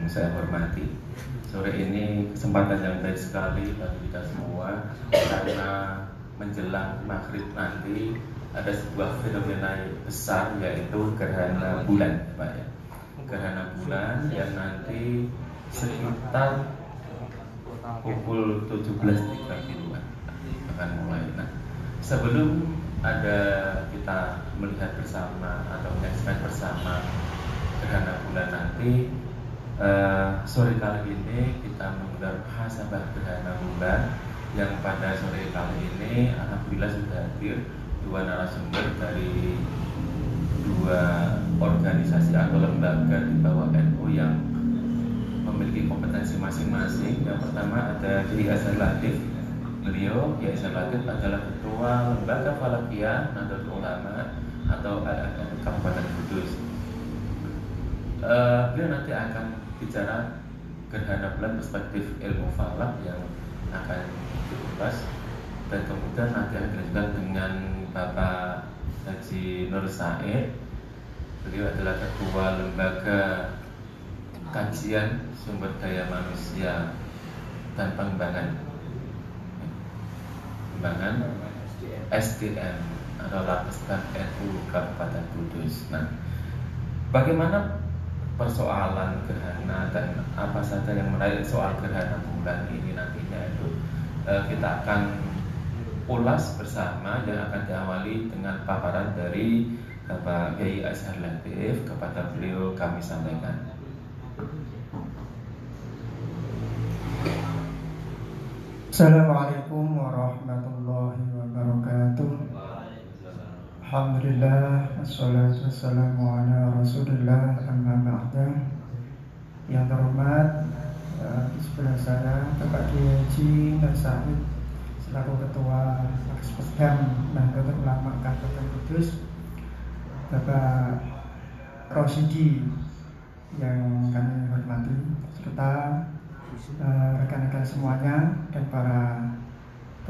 saya hormati, sore ini kesempatan yang baik sekali bagi kita semua karena menjelang maghrib nanti ada sebuah fenomena besar yaitu gerhana bulan, Pak ya. Gerhana bulan yang nanti sekitar pukul 17.30 akan mulai. Nah, sebelum ada kita melihat bersama atau menyaksikan bersama gerhana bulan nanti, sore kali ini kita menggelar muhasabah gerhana bulan yang pada sore kali ini alhamdulillah sudah hadir dua narasumber dari dua organisasi atau lembaga di bawah NU yang memiliki kompetensi masing-masing. Yang pertama ada Kiai Azhar Latif. Beliau, Kiai Azhar Latif adalah Ketua Lembaga Falakiyah Nahdlatul Ulama atau Kabupaten Kudus. Beliau nanti akan bicara gerhana bulan perspektif ilmu falak yang akan dikupas, dan kemudian nanti akan dilanjutkan dengan Bapak Haji Nur Said. Beliau adalah Ketua Lembaga Kajian Sumber Daya Manusia dan Pengembangan SDM atau Labkesda NU Kabupaten Kudus. Nah, bagaimana persoalan gerhana dan apa saja yang menarik soal gerhana bulan ini nantinya itu kita akan ulas bersama, yang akan diawali dengan paparan dari Bapak Kiai Azhar Latif. Kepada beliau kami sampaikan. Assalamualaikum warahmatullahi wabarakatuh. Alhamdulillah, wassalatu wassalamu ala rasulillah, amma ba'da. Yang terhormat, di sebelah saya Bapak Kiai Haji Nur Said selaku Ketua Labkesda Nahdlatul Ulama Kabupaten Kudus, Bapak Rosidi yang kami hormati, serta rekan-rekan semuanya dan para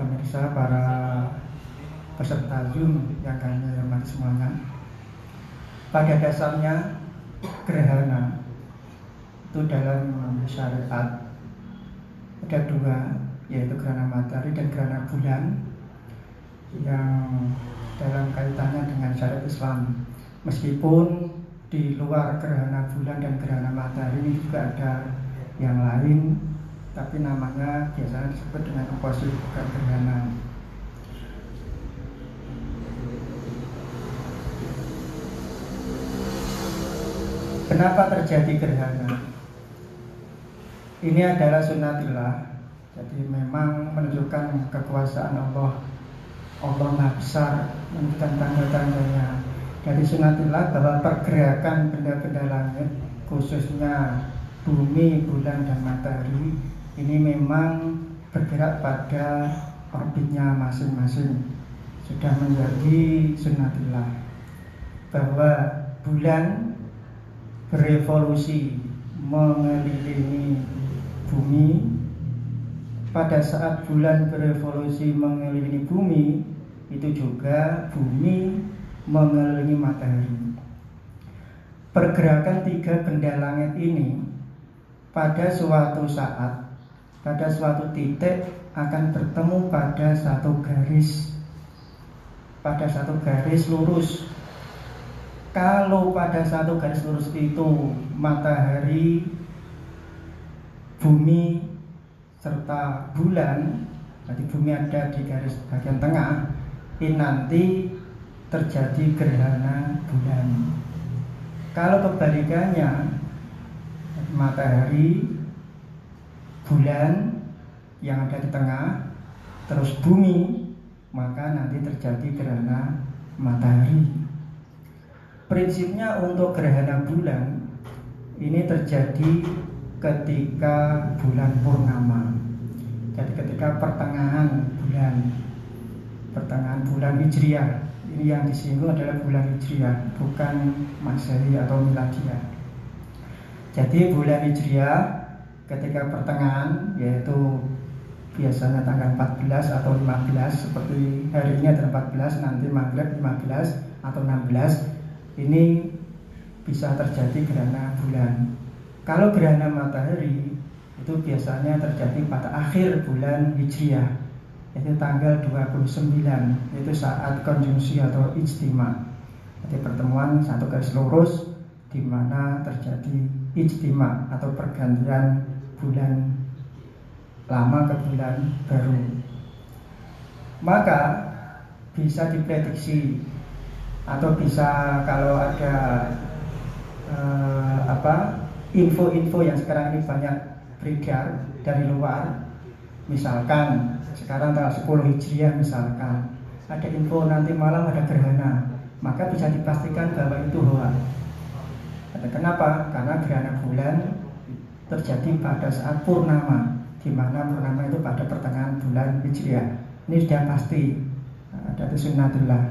pemirsa, para peserta Zoom yang kami hormati semuanya. Pada dasarnya gerhana itu dalam syariat ada dua, yaitu gerhana matahari dan gerhana bulan, yang dalam kaitannya dengan syariat Islam. Meskipun di luar gerhana bulan dan gerhana matahari ini juga ada yang lain, tapi namanya biasanya disebut dengan oposit, bukan gerhana. Kenapa terjadi gerhana? Ini adalah sunnatillah. Jadi memang menunjukkan kekuasaan Allah. Allah Maha Besar, menunjukkan tanda-tandanya. Dari sunnatillah bahwa pergerakan benda-benda langit, khususnya bumi, bulan, dan matahari, ini memang bergerak pada orbitnya masing-masing. Sudah menjadi sunnatillah bahwa bulan berevolusi mengelilingi bumi. Pada saat bulan berevolusi mengelilingi bumi, itu juga bumi mengelilingi matahari. Pergerakan tiga benda langit ini pada suatu saat, pada suatu titik akan bertemu pada satu garis, pada satu garis lurus. Kalau pada satu garis lurus itu matahari, bumi, serta bulan, berarti bumi ada di garis bagian tengah, ini nanti terjadi gerhana bulan. Kalau kebalikannya, matahari, bulan yang ada di tengah, terus bumi, maka nanti terjadi gerhana matahari. Prinsipnya untuk gerhana bulan ini terjadi ketika bulan purnama. Jadi ketika pertengahan bulan Hijriah. Ini yang disinggung adalah bulan Hijriah, bukan Masehi atau Miladiah. Jadi bulan Hijriah ketika pertengahan, yaitu biasanya tanggal 14 atau 15, seperti hari ini ada 14, nanti maghrib 15 atau 16, ini bisa terjadi gerhana bulan. Kalau gerhana matahari itu biasanya terjadi pada akhir bulan Hijriah, yaitu tanggal 29, itu saat konjungsi atau ijtima. Jadi pertemuan satu garis lurus di mana terjadi ijtima atau pergantian bulan lama ke bulan baru. Maka bisa diprediksi atau bisa kalau ada info-info yang sekarang ini banyak beredar dari luar, misalkan sekarang tanggal 10 Hijriah misalkan ada info nanti malam ada gerhana, maka bisa dipastikan bahwa itu hoax. Kenapa? Karena gerhana bulan terjadi pada saat purnama, di mana purnama itu pada pertengahan bulan Hijriah. Ini sudah pasti, ada sunnatullah.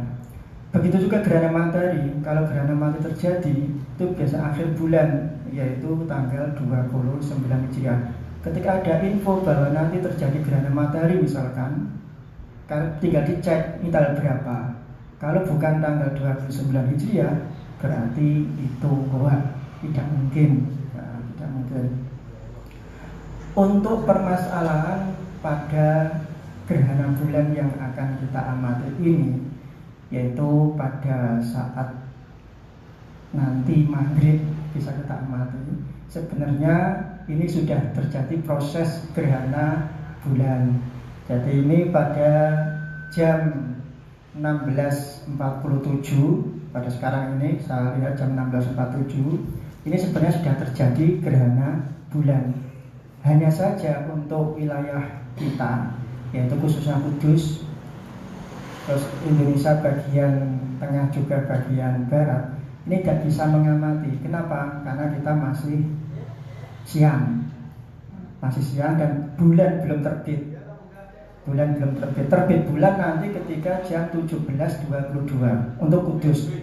Begitu juga gerhana matahari. Kalau gerhana matahari terjadi itu biasa akhir bulan, yaitu tanggal 29 Hijriah. Ketika ada info bahwa nanti terjadi gerhana matahari misalkan, tinggal dicek ini tanggal berapa. Kalau bukan tanggal 29 Hijriah, berarti itu hoax, tidak mungkin. Tidak mungkin. Untuk permasalahan pada gerhana bulan yang akan kita amati ini, yaitu pada saat nanti maghrib bisa kita amati. Sebenarnya ini sudah terjadi proses gerhana bulan. Jadi ini pada jam 16.47, pada sekarang ini saya lihat jam 16.47, ini sebenarnya sudah terjadi gerhana bulan. Hanya saja untuk wilayah kita, yaitu khususnya Kudus, terus Indonesia bagian tengah juga bagian barat, ini tidak bisa mengamati. Kenapa? Karena kita masih siang dan bulan belum terbit. Terbit bulan nanti ketika jam 17.22 untuk Kudus.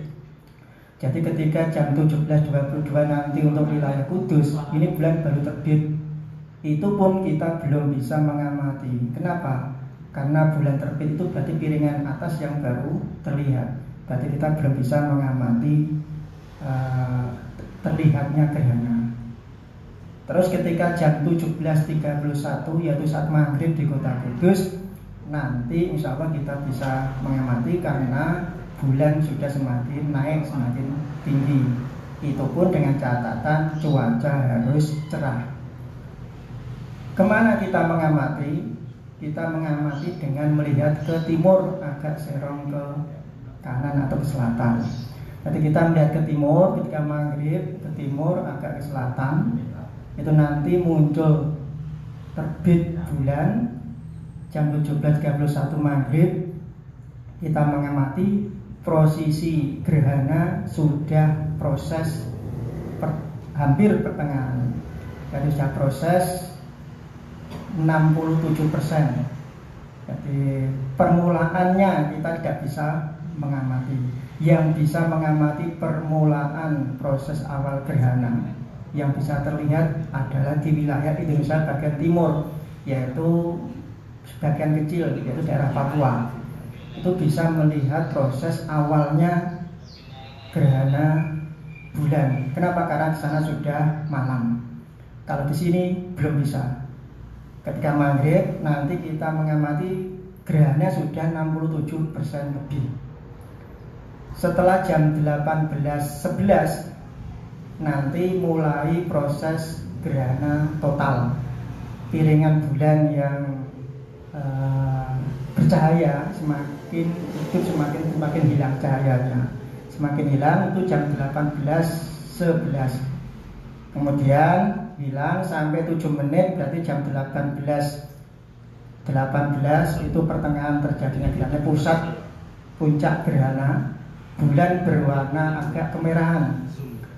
Jadi ketika jam 17.22 nanti untuk wilayah Kudus, ini bulan baru terbit. Itu pun kita belum bisa mengamati. Kenapa? Karena bulan terbit itu berarti piringan atas yang baru terlihat. Berarti kita belum bisa mengamati terlihatnya gerhana. Terus ketika jam 17.31, yaitu saat maghrib di kota Kudus, nanti insya Allah kita bisa mengamati karena bulan sudah semakin naik, semakin tinggi. Itu pun dengan catatan cuaca harus cerah. Kemana kita mengamati? Kita mengamati dengan melihat ke timur, agak serong ke kanan atau ke selatan. Jadi kita melihat ke timur ketika maghrib, ke timur agak ke selatan. Itu nanti muncul terbit bulan jam 17.31 maghrib. Kita mengamati posisi gerhana sudah proses hampir pertengahan. Jadi sudah proses 67%. Jadi permulaannya kita tidak bisa mengamati. Yang bisa mengamati permulaan proses awal gerhana yang bisa terlihat adalah di wilayah Indonesia bagian timur, yaitu sebagian kecil, yaitu daerah Papua. Itu bisa melihat proses awalnya gerhana bulan. Kenapa? Karena di sana sudah malam. Kalau di sini belum bisa. Ketika maghrib nanti kita mengamati gerhana sudah 67% lebih. Setelah jam 18.11 nanti mulai proses gerhana total. Piringan bulan yang bercahaya semakin hilang cahayanya. Semakin hilang itu jam 18.11. Kemudian hilang sampai 7 menit, berarti jam 18 itu pertengahan terjadinya gerhana, pusat puncak gerhana, bulan berwarna agak kemerahan,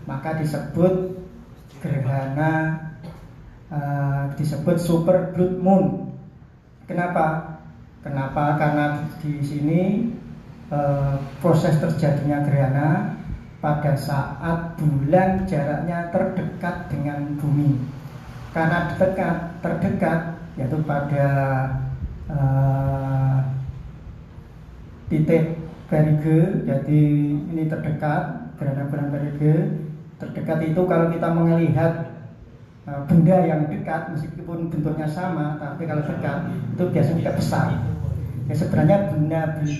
maka disebut gerhana disebut super blood moon. Kenapa? Karena di sini proses terjadinya gerhana pada saat bulan jaraknya terdekat dengan bumi. Karena terdekat yaitu pada titik perige, jadi ini terdekat, gerhana bulan perige. Terdekat itu kalau kita melihat benda yang dekat meskipun bentuknya sama, tapi kalau dekat itu biasanya tidak besar. Ya sebenarnya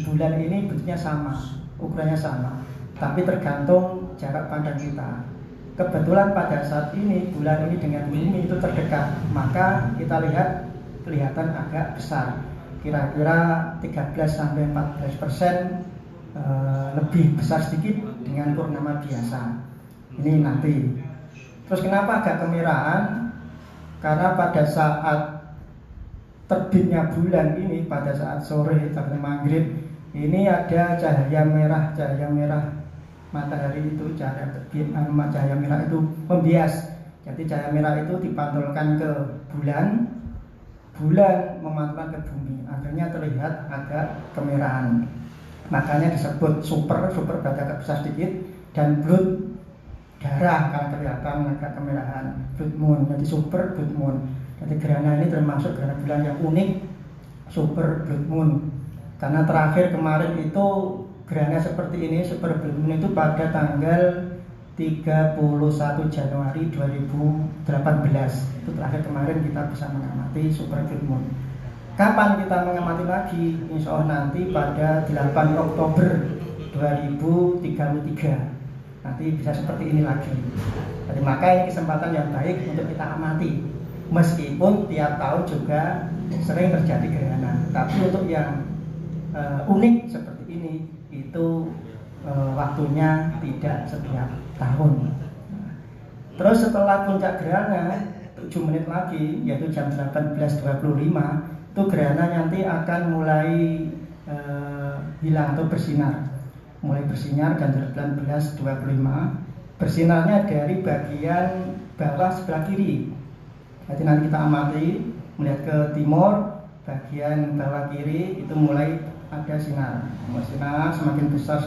bulan ini bentuknya sama, ukurannya sama, tapi tergantung jarak pandang kita. Kebetulan pada saat ini bulan ini dengan bumi itu terdekat, maka kita lihat kelihatan agak besar, kira-kira 13-14% lebih besar sedikit dengan purnama biasa. Ini nanti. Terus kenapa agak kemerahan? Karena pada saat terbitnya bulan ini, pada saat sore sampai maghrib, ini ada cahaya merah matahari itu, cahaya merah itu membias. Jadi cahaya merah itu dipantulkan ke bulan memantulkan ke bumi, akhirnya terlihat agak kemerahan. Makanya disebut super berarti agak besar sedikit, dan blood darah kan kelihatan agak kemerahan, blood moon. Jadi super blood moon. Jadi gerhana ini termasuk gerhana bulan yang unik, super blood moon. Karena terakhir kemarin itu gerhana seperti ini, super blood moon itu pada tanggal 31 Januari 2018. Itu terakhir kemarin kita bisa mengamati super blood moon. Kapan kita mengamati lagi? Insya Allah nanti pada 8 Oktober 2033. Nanti bisa seperti ini lagi. Jadi maka ini kesempatan yang baik untuk kita amati. Meskipun tiap tahun juga sering terjadi gerhana, tapi untuk yang unik seperti ini itu waktunya tidak setiap tahun. Terus setelah puncak gerhana 7 menit lagi, yaitu jam 18.25, itu gerhana nanti akan mulai hilang atau bersinar. Mulai bersinar jam 18.25. Bersinarnya dari bagian bawah sebelah kiri. Jadi nanti kita amati, melihat ke timur, bagian bawah kiri itu mulai ada sinar. Sinar semakin besar,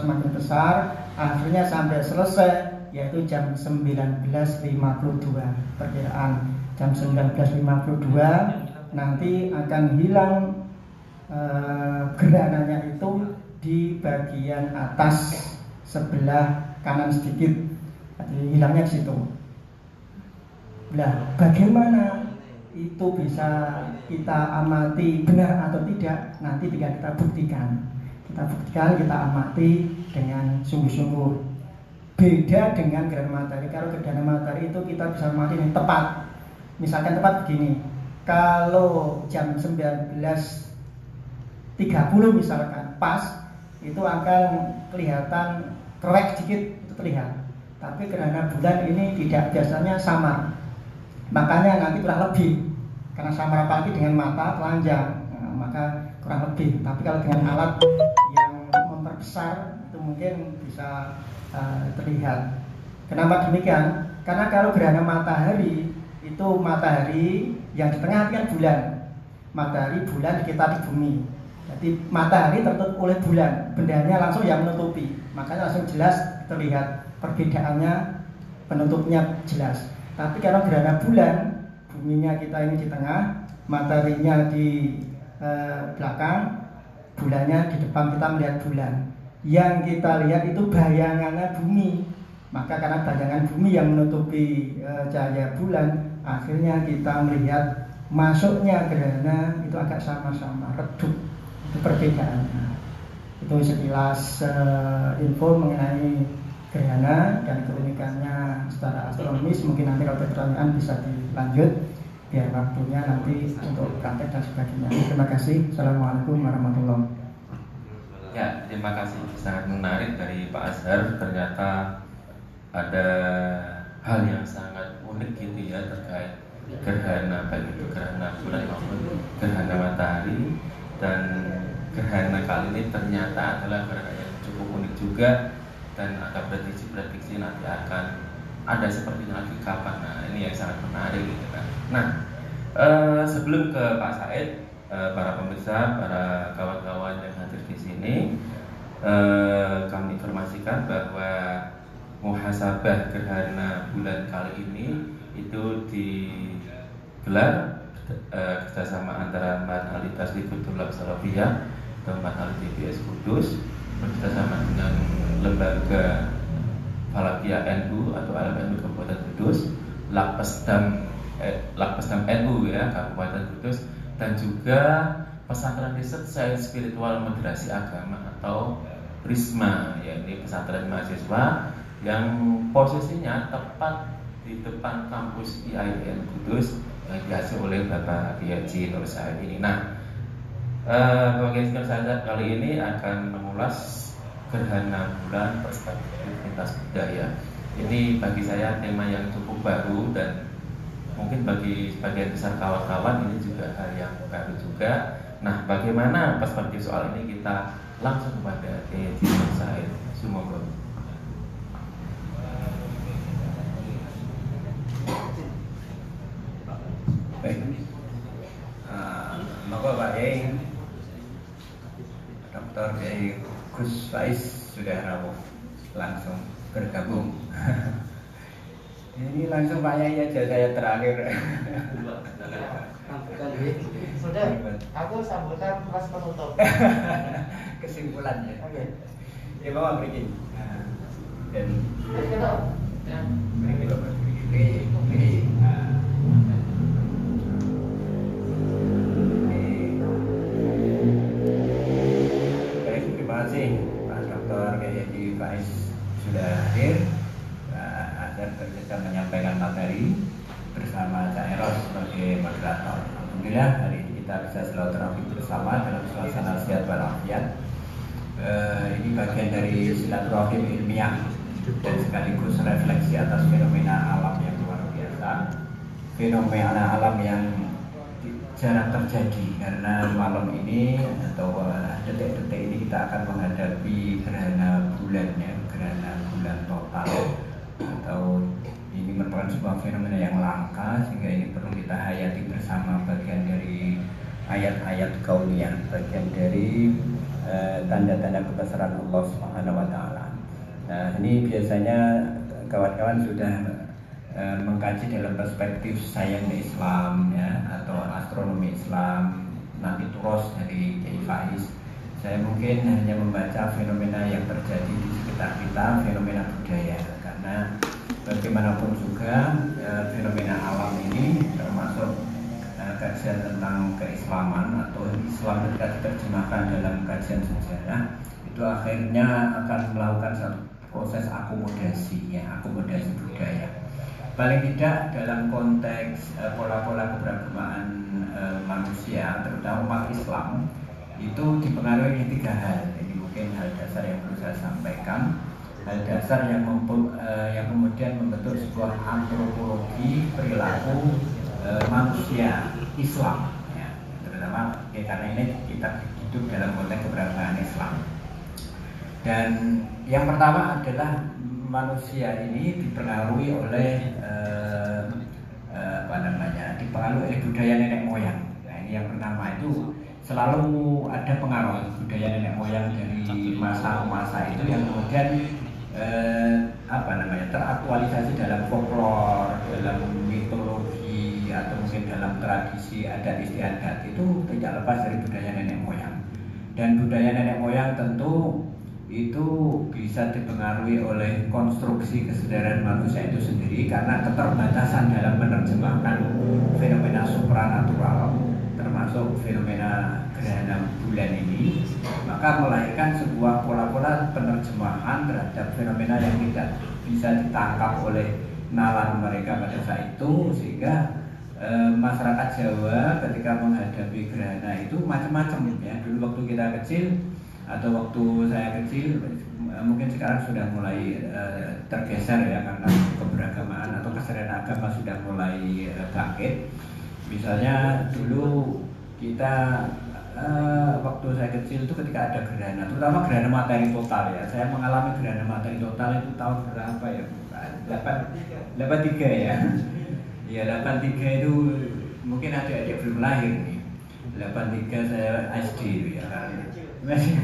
akhirnya sampai selesai, yaitu jam 19.52. Perkiraan jam 19.52 nanti akan hilang gerhananya itu di bagian atas sebelah kanan sedikit. Jadi hilangnya di situ. Nah, bagaimana itu bisa kita amati benar atau tidak? Nanti tinggal kita buktikan. Kita amati dengan sungguh-sungguh. Beda dengan gerhana matahari. Kalau gerhana matahari itu kita bisa amati dengan tepat. Misalkan tepat begini. Kalau jam 19.30 misalkan pas, itu akan kelihatan kerek sedikit, itu terlihat. Tapi gerhana bulan ini tidak, biasanya samar. Makanya nanti kurang lebih, karena samar apalagi dengan mata telanjang, maka kurang lebih. Tapi kalau dengan alat yang memperbesar itu mungkin bisa terlihat. Kenapa demikian? Karena kalau gerhana matahari itu matahari yang di tengah kan bulan, matahari bulan kita di bumi. Jadi matahari tertutup oleh bulan, bendanya langsung yang menutupi, makanya langsung jelas terlihat perbedaannya, penutupnya jelas. Tapi kalau gerhana bulan, buminya kita ini di tengah, mataharinya di belakang, bulannya di depan, kita melihat bulan. Yang kita lihat itu bayangannya bumi, maka karena bayangan bumi yang menutupi cahaya bulan, akhirnya kita melihat masuknya gerhana itu agak sama-sama redup. Itu perbedaannya. Itu sekilas info mengenai gerhana dan keunikannya secara astronomis. Mungkin nanti kalau ada pertanyaan bisa dilanjut, biar waktunya nanti untuk praktek dan sebagainya. Terima kasih. Assalamualaikum warahmatullahi wabarakatuh. Ya, terima kasih. Sangat menarik dari Pak Azhar. Ternyata ada hal yang sangat unik gitu ya terkait gerhana, baik itu gerhana bulan maupun gerhana matahari. Dan gerhana kali ini ternyata adalah gerhana yang cukup unik juga, dan ada prediksi-prediksi nanti akan ada seperti lagi kapan. Nah, ini yang sangat menarik gitu kan. Nah, sebelum ke Pak Said, para pemirsa, para kawan-kawan yang hadir di sini, kami informasikan bahwa muhasabah gerhana bulan kali ini itu digelar kerjasama antara Ma'had Al-Tasdiq Tulab Salafiyah dan Ma'had TBS Kudus bekerjasama dengan lembaga Falakiyah NU atau LMNU Kabupaten Kudus, Lapesdam Lakbesnam NU ya Kabupaten Kudus, dan juga Pesantren Riset Sains Spiritual Moderasi Agama atau Risma, ya ini pesantren mahasiswa yang posisinya tepat di depan kampus IAIN Kudus yang diasuh oleh Bapak Kiai Haji Nur Said ini. Nah, bagian saya kali ini akan mengulas gerhana bulan perspektif lintas budaya. Ini bagi saya tema yang cukup baru dan mungkin bagi sebagian besar kawan-kawan ini juga hal yang baru juga. Nah, bagaimana perspektif soal ini, kita langsung kepada Kiai Haji Nur Said. Semoga. Baik, maka Pak Kiai Dr. Kiai Gus Faiz sudah rawuh langsung bergabung. Ini langsung Pak Yai aja saya terakhir. Sudah, aku sambutan pas penutup. Kesimpulannya. Oke. Ya Bapak beri. Dan Ya. beri Bapak beri. Baik, terima kasih Pak Dr. Kiai Haji Faiz sudah hadir. Dan bisa menyampaikan materi bersama Cak Eros sebagai moderator. Alhamdulillah hari ini kita bisa silaturahmi bersama dalam suasana sehat walafiat. Ini bagian dari silaturahim ilmiah dan sekaligus refleksi atas fenomena alam yang luar biasa, fenomena alam yang jarang terjadi karena malam ini atau detik-detik ini kita akan menghadapi gerhana bulannya, gerhana bulan total, atau ini merupakan sebuah fenomena yang langka sehingga ini perlu kita hayati bersama, bagian dari ayat-ayat kauniyah, bagian dari tanda-tanda kebesaran Allah Subhanahu wa taala. Nah, ini biasanya kawan-kawan sudah mengkaji dalam perspektif sains Islam ya, atau astronomi Islam, nanti turos dari Kiai Faiz. Saya mungkin hanya membaca fenomena yang terjadi di sekitar kita, fenomena budaya, karena bagaimanapun juga fenomena alam ini termasuk kajian tentang keislaman atau Islam ketika diterjemahkan dalam kajian sejarah itu akhirnya akan melakukan satu proses akomodasi ya, akomodasi budaya. Paling tidak dalam konteks pola-pola keberagamaan manusia, terutama umat Islam, itu dipengaruhi tiga hal. Ini mungkin hal dasar yang perlu saya sampaikan. Hal dasar yang kemudian membentuk sebuah antropologi perilaku manusia Islam, ya, terutama karena ini kita hidup dalam konteks keberagamaan Islam. Dan yang pertama adalah manusia ini dipengaruhi oleh dipengaruhi oleh budaya nenek moyang. Nah, ini yang pertama, itu selalu ada pengaruh budaya nenek moyang dari masa ke masa itu yang kemudian teraktualisasi dalam folklore, dalam mitologi atau mungkin dalam tradisi adat istiadat, itu tidak lepas dari budaya nenek moyang. Dan budaya nenek moyang tentu itu bisa dipengaruhi oleh konstruksi kesadaran manusia itu sendiri karena keterbatasan dalam menerjemahkan fenomena supranatural, termasuk fenomena gerhana bulan ini, maka melahirkan sebuah pola-pola penerjemahan terhadap fenomena yang tidak bisa ditangkap oleh nalar mereka pada saat itu, sehingga masyarakat Jawa ketika menghadapi gerhana itu macam-macam ya. Dulu waktu kita kecil atau waktu saya kecil, mungkin sekarang sudah mulai tergeser ya, karena keberagamaan atau kesadaran agama sudah mulai bangkit. Misalnya dulu kita waktu saya kecil itu ketika ada gerhana, terutama gerhana matahari total ya. Saya mengalami gerhana matahari total itu tahun berapa ya? 83 ya. Ya 83 itu mungkin adik-adik belum lahir nih. 83 saya SD itu ya kan. Masih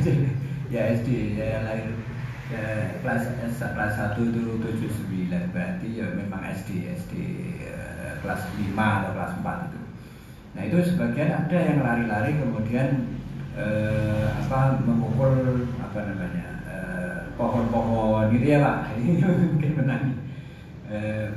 ya SD, saya lahir kelas 1 itu 79, berarti ya memang SD kelas 5 atau kelas 4 itu. Nah itu sebagian ada yang lari-lari kemudian memukul pohon-pohon gitu ya Pak. Ini mungkin menang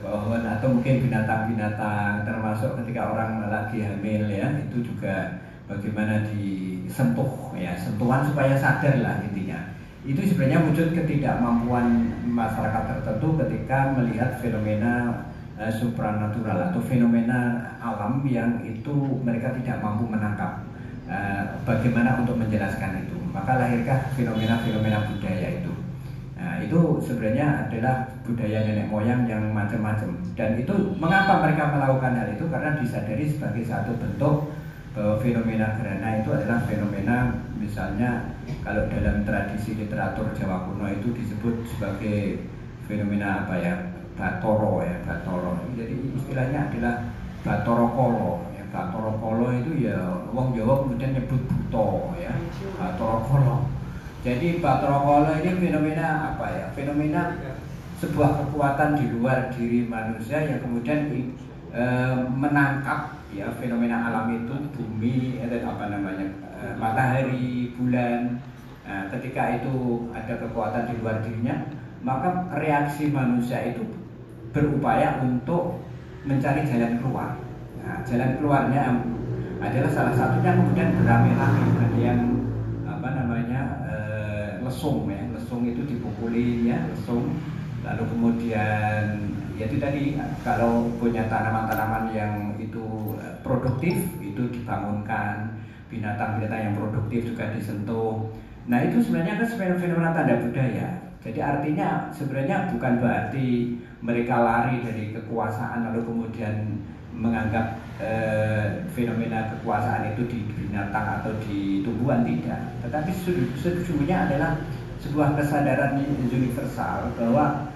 pohon atau mungkin binatang-binatang, termasuk ketika orang lagi hamil ya, itu juga bagaimana disentuh ya, sentuhan supaya sadar lah intinya. Itu sebenarnya wujud ketidakmampuan masyarakat tertentu ketika melihat fenomena supranatural atau fenomena alam yang itu mereka tidak mampu menangkap bagaimana untuk menjelaskan itu. Maka lahirkah fenomena-fenomena budaya itu. Nah, itu sebenarnya adalah budaya nenek moyang yang macam-macam. Dan itu mengapa mereka melakukan hal itu? Karena disadari sebagai satu bentuk bahwa fenomena gerhana itu adalah fenomena, misalnya kalau dalam tradisi literatur Jawa kuno itu disebut sebagai fenomena apa ya, Batoro ya, Batoro. Jadi istilahnya adalah Batoro Kolo ya. Batoro Kolo itu ya wong Jawa kemudian nyebut buto ya, Batoro Kolo. Jadi Batoro Kolo ini fenomena apa ya? Fenomena sebuah kekuatan di luar diri manusia yang kemudian menangkap ya fenomena alam itu, bumi apa namanya, matahari, bulan. Nah, ketika itu ada kekuatan di luar dirinya, maka reaksi manusia itu berupaya untuk mencari jalan keluar. Nah, jalan keluarnya adalah salah satunya kemudian beramai-ramai. Ada yang apa namanya, lesung ya, lesung itu dipukuli ya, lesung. Lalu kemudian ya itu tadi, kalau punya tanaman-tanaman yang itu produktif itu dibangunkan, binatang-binatang yang produktif juga disentuh. Nah, itu sebenarnya kan fenomena tanda budaya. Jadi artinya sebenarnya bukan berarti mereka lari dari kekuasaan lalu kemudian menganggap fenomena kekuasaan itu di binatang atau di tumbuhan, tidak. Tetapi sesungguhnya adalah sebuah kesadaran universal bahwa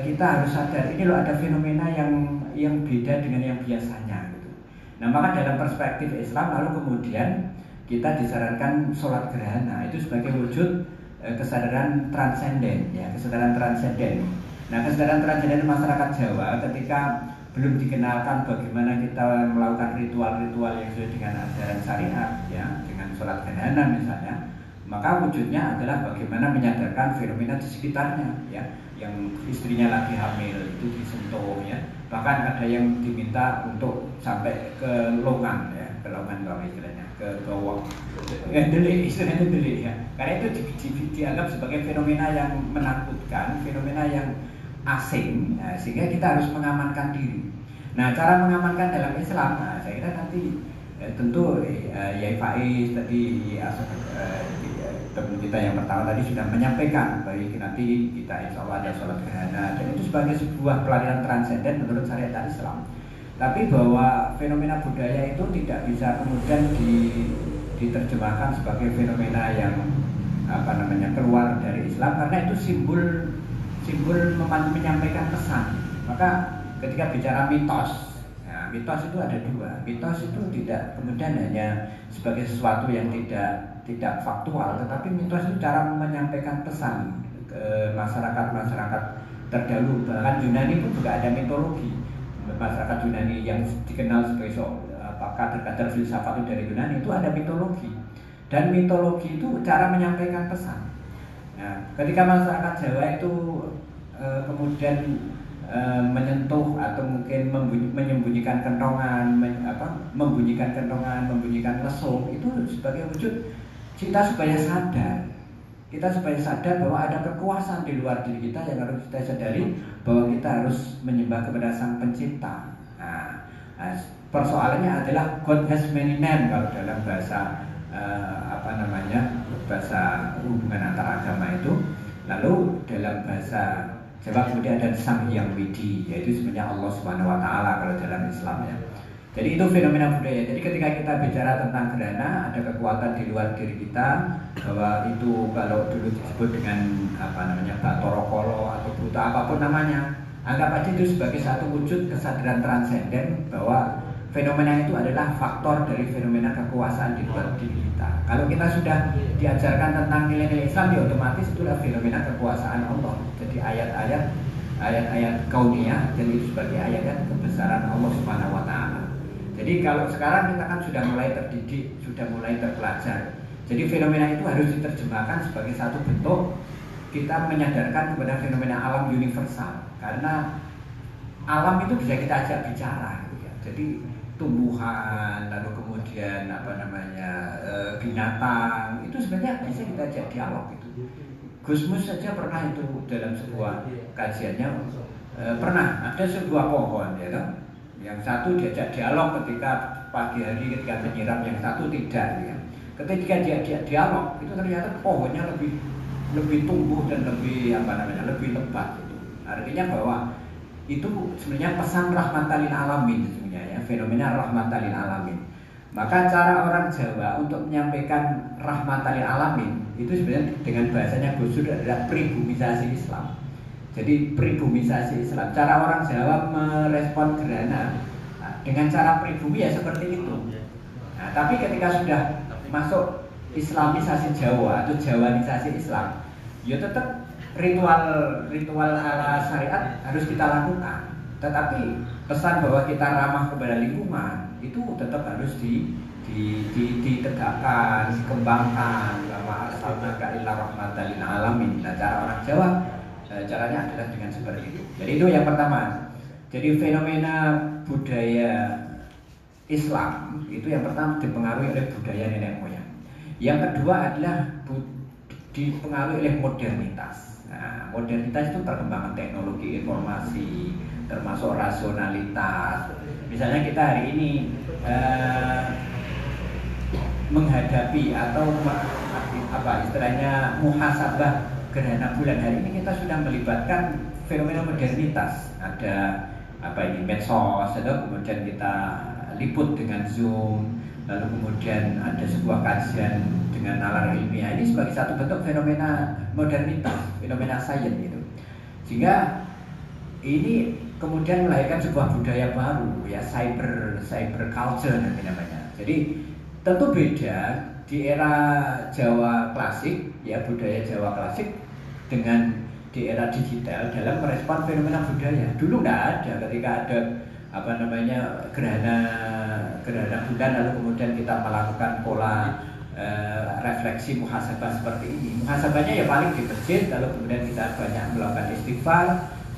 kita harus sadar ini loh, ada fenomena yang beda dengan yang biasanya gitu. Nah, maka dalam perspektif Islam lalu kemudian kita disarankan sholat gerhana itu sebagai wujud kesadaran transenden ya, kesadaran transenden. Nah, kesadaran transenden masyarakat Jawa ketika belum dikenalkan bagaimana kita melakukan ritual-ritual yang sesuai dengan ajaran syariat ya, dengan sholat gerhana misalnya, maka wujudnya adalah bagaimana menyadarkan fenomena di sekitarnya ya, yang istrinya lagi hamil itu disentuh ya, bahkan ada yang diminta untuk sampai ke longan ya, ke longan kalau istilahnya, ke bawah delik, istilahnya delik ya, karena itu dianggap sebagai fenomena yang menakutkan, fenomena yang asing, nah, sehingga kita harus mengamankan diri. Nah, cara mengamankan dalam Islam, nah, saya kira nanti tentu Yai Faiz tadi teman kita yang pertama tadi sudah menyampaikan, baik nanti kita insya Allah ada sholat gerhana, dan itu sebagai sebuah pelarian transenden menurut syariat Islam. Tapi bahwa fenomena budaya itu tidak bisa kemudian diterjemahkan sebagai fenomena yang apa namanya keluar dari Islam, karena itu simbol menyampaikan pesan. Maka ketika bicara mitos, ya, mitos itu ada dua. Mitos itu tidak kemudian hanya sebagai sesuatu yang tidak faktual, tetapi mitos itu cara menyampaikan pesan ke masyarakat terdahulu. Bahkan Yunani pun juga ada mitologi. Masyarakat Yunani yang dikenal sebagai kader filsafat itu dari Yunani itu ada mitologi. Dan mitologi itu cara menyampaikan pesan. Nah, ketika masyarakat Jawa itu kemudian menyentuh atau mungkin menyembunyikan kentongan, membunyikan lesung, itu sebagai wujud kita supaya sadar bahwa ada kekuasaan di luar diri kita yang harus kita sadari, bahwa kita harus menyembah kepada Sang Pencipta. Nah, persoalannya adalah God has many names kalau dalam bahasa bahasa hubungan antar agama itu. Lalu dalam bahasa Jawa kemudian ada Sang Hyang Widi, yaitu sebenarnya Allah Subhanahu Wa Taala kalau dalam Islam ya. Jadi itu fenomena budaya. Jadi ketika kita bicara tentang gerhana, ada kekuatan di luar diri kita, bahwa itu kalau dulu disebut dengan Batoro Kolo atau buta apapun namanya, anggap aja itu sebagai satu wujud kesadaran transenden bahwa fenomena itu adalah faktor dari fenomena kekuasaan di luar diri kita. Kalau kita sudah diajarkan tentang nilai-nilai Islam, ya otomatis itulah fenomena kekuasaan Allah. Jadi ayat-ayat kauniyah, jadi itu sebagai ayat kebesaran Allah Subhanahu Wa Taala. Jadi kalau sekarang kita kan sudah mulai terdidik, sudah mulai terpelajar. Jadi fenomena itu harus diterjemahkan sebagai satu bentuk kita menyadarkan kepada fenomena alam universal. Karena alam itu bisa kita ajak bicara gitu ya. Jadi tumbuhan, lalu kemudian binatang itu sebenarnya bisa kita ajak dialog gitu. Gusmus saja pernah itu dalam sebuah kajiannya pernah ada sebuah pohon ya kan, yang satu diajak dialog ketika pagi hari ketika menyiram, yang satu tidak ya. Ketika dia dialog itu ternyata pohonnya lebih tumbuh dan lebih lebih lebat gitu. Artinya bahwa itu sebenarnya pesan rahmatan lil alamin sebenarnya ya, fenomena rahmatan lil alamin. Maka cara orang Jawa untuk menyampaikan rahmatan lil alamin itu sebenarnya dengan bahasanya Gus Dur adalah pribumisasi Islam. Jadi pribumisasi Islam. Cara orang Jawa merespon gerhana dengan cara pribumi ya seperti itu. Nah, tapi ketika sudah masuk Islamisasi Jawa atau Jawanisasi Islam, ya tetap ritual ala syariat harus kita lakukan. Tetapi pesan bahwa kita ramah kepada lingkungan itu tetap harus ditegakkan, dikembangkan. Bahwa arsalnaka illa rahmatan lil alamin. Nah, cara orang Jawa caranya adalah dengan seperti itu. Jadi itu yang pertama. Jadi fenomena budaya Islam itu yang pertama dipengaruhi oleh budaya nenek moyang. Yang kedua adalah dipengaruhi oleh modernitas. Nah, modernitas itu perkembangan teknologi informasi, termasuk rasionalitas. Misalnya kita hari ini menghadapi atau istilahnya muhasabah gerhana bulan hari ini, kita sudah melibatkan fenomena modernitas. Ada medsos, kemudian kita liput dengan Zoom, lalu kemudian ada sebuah kajian dengan nalar ilmiah. Ini sebagai satu bentuk fenomena modernitas, fenomena sains gitu. Sehingga ini kemudian melahirkan sebuah budaya baru ya, cyber culture namanya. Jadi tentu beda di era Jawa klasik ya, budaya Jawa klasik dengan di era digital dalam merespon fenomena budaya. Dulu nggak ada, ketika ada gerhana bulan lalu kemudian kita melakukan pola refleksi muhasabah seperti ini. Muhasabahnya ya paling di masjid, lalu kemudian kita banyak melakukan istighfar,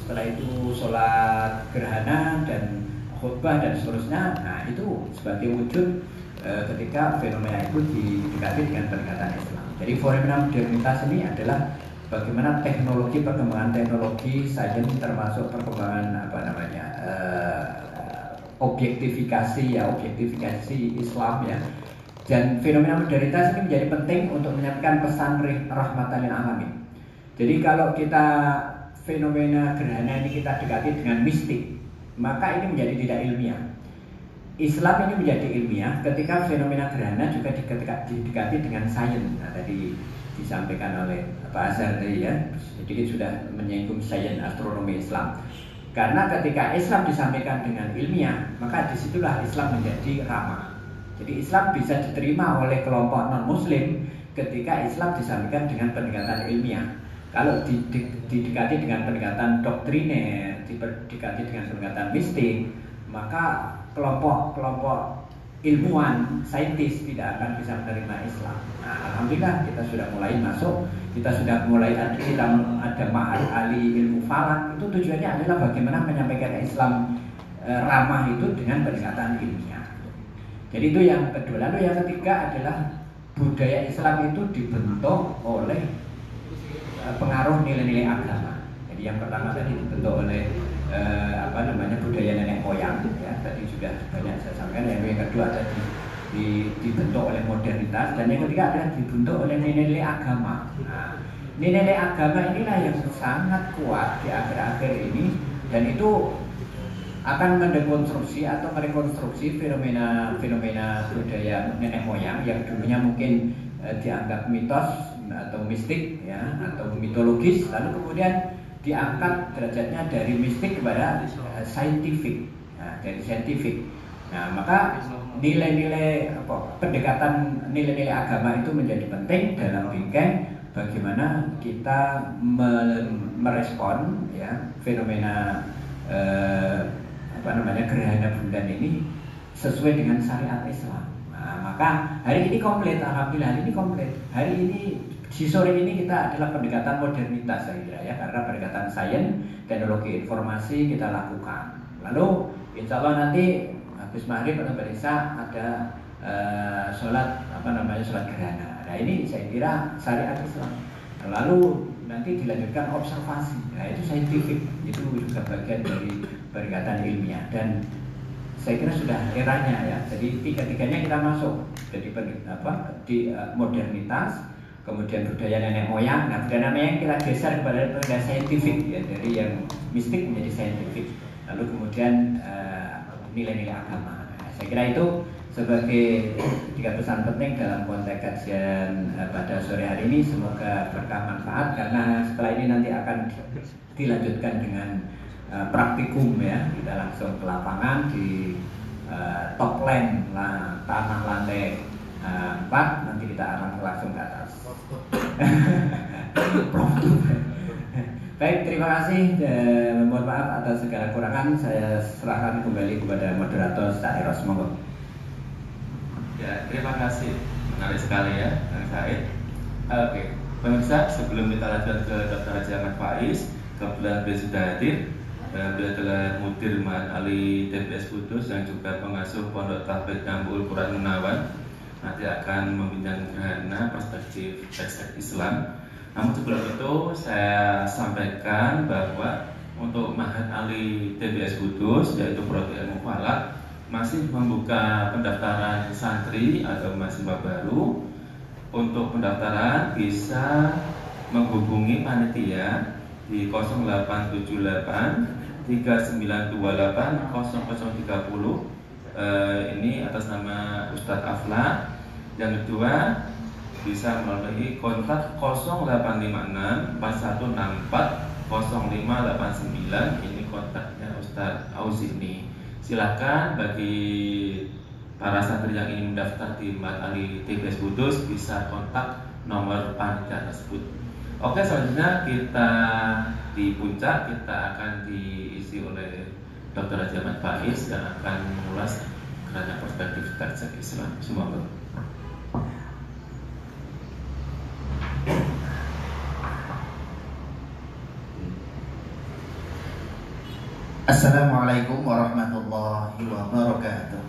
setelah itu sholat gerhana dan khutbah dan seterusnya. Nah, itu sebagai wujud ketika fenomena itu didekati dengan pendekatan Islam. Jadi fenomena modernitas ini adalah bagaimana perkembangan teknologi sains, termasuk perkembangan objektifikasi Islam ya. Dan fenomena modernitas ini menjadi penting untuk menyampaikan pesan rahmatan lil alamin. Jadi kalau kita fenomena gerhana ini kita dekati dengan mistik, maka ini menjadi tidak ilmiah. Islam ini menjadi ilmiah ketika fenomena gerhana juga didekati dengan sains. Nah, tadi disampaikan oleh Pak Azhar tadi ya, sedikit sudah menyinggung sains astronomi Islam. Karena ketika Islam disampaikan dengan ilmiah, maka disitulah Islam menjadi ramah. Jadi Islam bisa diterima oleh kelompok non-Muslim ketika Islam disampaikan dengan pendekatan ilmiah. Kalau didekati dengan pendekatan doktriner, didekati dengan pendekatan mistik, maka kelompok ilmuwan, saintis tidak akan bisa menerima Islam. Nah, alhamdulillah kita sudah mulai masuk, kita ada ma'al ali ilmu falak. Itu tujuannya adalah bagaimana menyampaikan Islam ramah itu dengan pendekatan ilmiah. Jadi itu yang kedua. Lalu yang ketiga adalah budaya Islam itu dibentuk oleh pengaruh nilai-nilai agama. Jadi yang pertama tadi dibentuk oleh budaya nenek moyang ya, tadi juga banyak saya sampaikan. Yang kedua tadi dibentuk oleh modernitas, dan yang ketiga adalah dibentuk oleh nilai-nilai agama. Nah, nilai-nilai agama inilah yang sangat kuat di akhir-akhir ini, dan itu akan mendekonstruksi atau merekonstruksi fenomena budaya nenek moyang yang dulunya mungkin dianggap mitos atau mistik ya, atau mitologis, lalu kemudian diangkat derajatnya dari mistik kepada scientific. Nah, dari scientific. Nah, maka pendekatan nilai-nilai agama itu menjadi penting dalam bingkai bagaimana kita merespon ya fenomena gerhana bulan ini sesuai dengan syariat Islam. Nah, maka hari ini komplit, alhamdulillah hari ini komplit. Hari ini di sore ini kita adalah pendekatan modernitas saya kira ya, karena pendekatan sains, teknologi informasi kita lakukan. Lalu insya Allah nanti habis maghrib atau berisya ada sholat sholat gerhana. Nah ini saya kira syariat Islam. Lalu nanti dilanjutkan observasi. Nah itu saintifik, itu juga bagian dari perikatan ilmiah dan saya kira sudah eranya ya. Jadi tiga-tiganya kita masuk. Jadi di modernitas, kemudian budaya nenek moyang. Nah budaya nenek moyang kita geser kepada budaya saintifik ya, dari yang mistik menjadi saintifik. Lalu kemudian nilai-nilai agama. Nah, saya kira itu sebagai 3 pesan penting dalam konteks kajian pada sore hari ini. Semoga berkah manfaat karena setelah ini nanti akan dilanjutkan dengan praktikum ya. Kita langsung ke lapangan di top land tanah lantai 4, nanti kita akan langsung ke atas. Baik, terima kasih. Mohon maaf atas segala kurangan. Saya serahkan kembali kepada moderator Cak Eros. Monggo. Ya, terima kasih. Menarik sekali ya, Kang Said. Oke, pemirsa, sebelum kita lanjut ke Dr. Haji Ahmad Faiz, kebetulan beliau sudah hadir. Beliau adalah Mudir Ma'had Ali TBS Kudus yang juga pengasuh Pondok Tahfidz Jamul Quran Menawan. Nanti akan membincang gerhana perspektif teks Islam. Namun sebelum itu saya sampaikan bahwa untuk Ma'had Ali TBS Kudus, yaitu Prodi Ilmu Falak, masih membuka pendaftaran santri atau mahasiswa baru. Untuk pendaftaran bisa menghubungi panitia di 0878 3928 0030. Ini atas nama Ustadz Afla. Yang kedua bisa melalui kontak 0856 4164 0589. Ini kontaknya Ustadz Auzi ini. Silakan bagi para santri yang ingin mendaftar di Ma'had Ali TBS Kudus bisa kontak nomor panitia tersebut. Oke, selanjutnya kita di puncak kita akan diisi oleh Dr. Haji Ahmad Faiz yang akan mengulas gerhana perspektif teks Islam. Semoga. Assalamualaikum warahmatullahi wabarakatuh.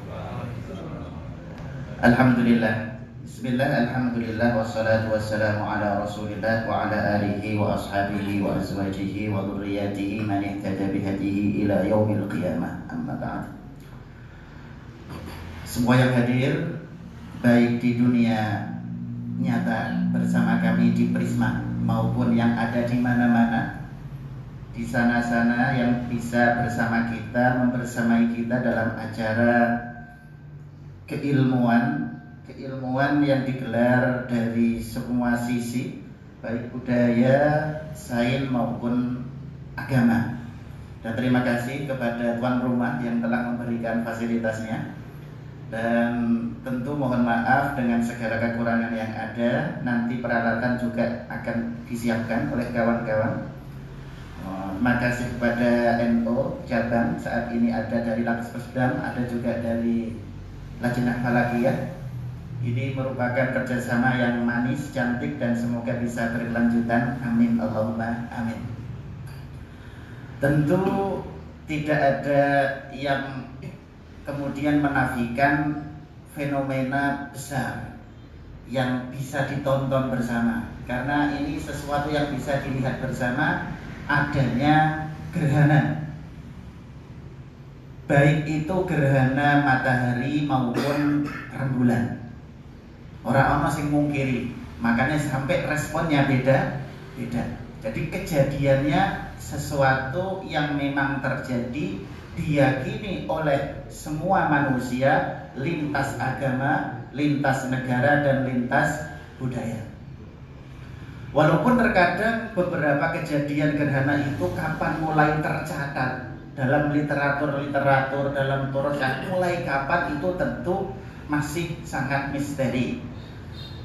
Alhamdulillah. Bismillah, alhamdulillah, wassalatu wassalamu ala rasulillah wa ala alihi wa ashabihi wa azwajihi wa dhurriyyatihi man ihtada bihadihi ila yaumil qiyamah. Amma ba'd. Semua yang hadir baik di dunia nyata bersama kami di Prisma maupun yang ada di mana-mana di sana-sana yang bisa bersama kita, membersamai kita dalam acara keilmuan yang digelar dari semua sisi, baik budaya, sains maupun agama. Dan terima kasih kepada tuan rumah yang telah memberikan fasilitasnya. Dan tentu mohon maaf dengan segala kekurangan yang ada. Nanti peralatan juga akan disiapkan oleh kawan-kawan. Terima kasih kepada NO Jabang, saat ini ada dari Lapas Persdam, ada juga dari Lajnah Falakiyah. Ini merupakan kerjasama yang manis, cantik, dan semoga bisa berkelanjutan. Amin Allahumma amin. Tentu tidak ada yang kemudian menafikan fenomena besar yang bisa ditonton bersama, karena ini sesuatu yang bisa dilihat bersama, adanya gerhana, baik itu gerhana matahari maupun rembulan. Orang-orang sing mungkiri, makanya sampai responnya beda. Jadi kejadiannya sesuatu yang memang terjadi, diyakini oleh semua manusia, lintas agama, lintas negara, dan lintas budaya. Walaupun terkadang beberapa kejadian gerhana itu kapan mulai tercatat dalam literatur, dalam turunan, mulai kapan itu tentu masih sangat misteri.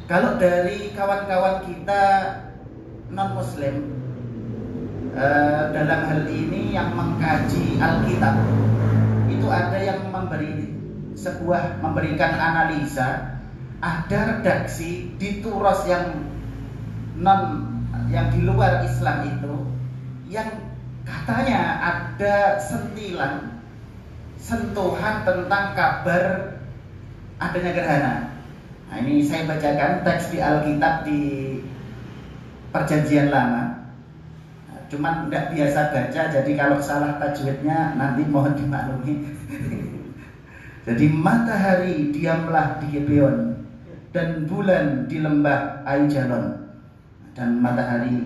Kalau dari kawan-kawan kita non-muslim, dalam hal ini yang mengkaji Alkitab, itu ada yang memberikan analisa, ada redaksi di turos yang di luar Islam itu, yang katanya ada sentilan sentuhan tentang kabar adanya gerhana. Nah, ini saya bacakan teks di Alkitab di Perjanjian Lama. Nah, cuman tidak biasa baca, jadi kalau salah tajwidnya nanti mohon dimaklumi. Jadi matahari diamlah di Gibeon dan bulan di lembah Aijalon, dan matahari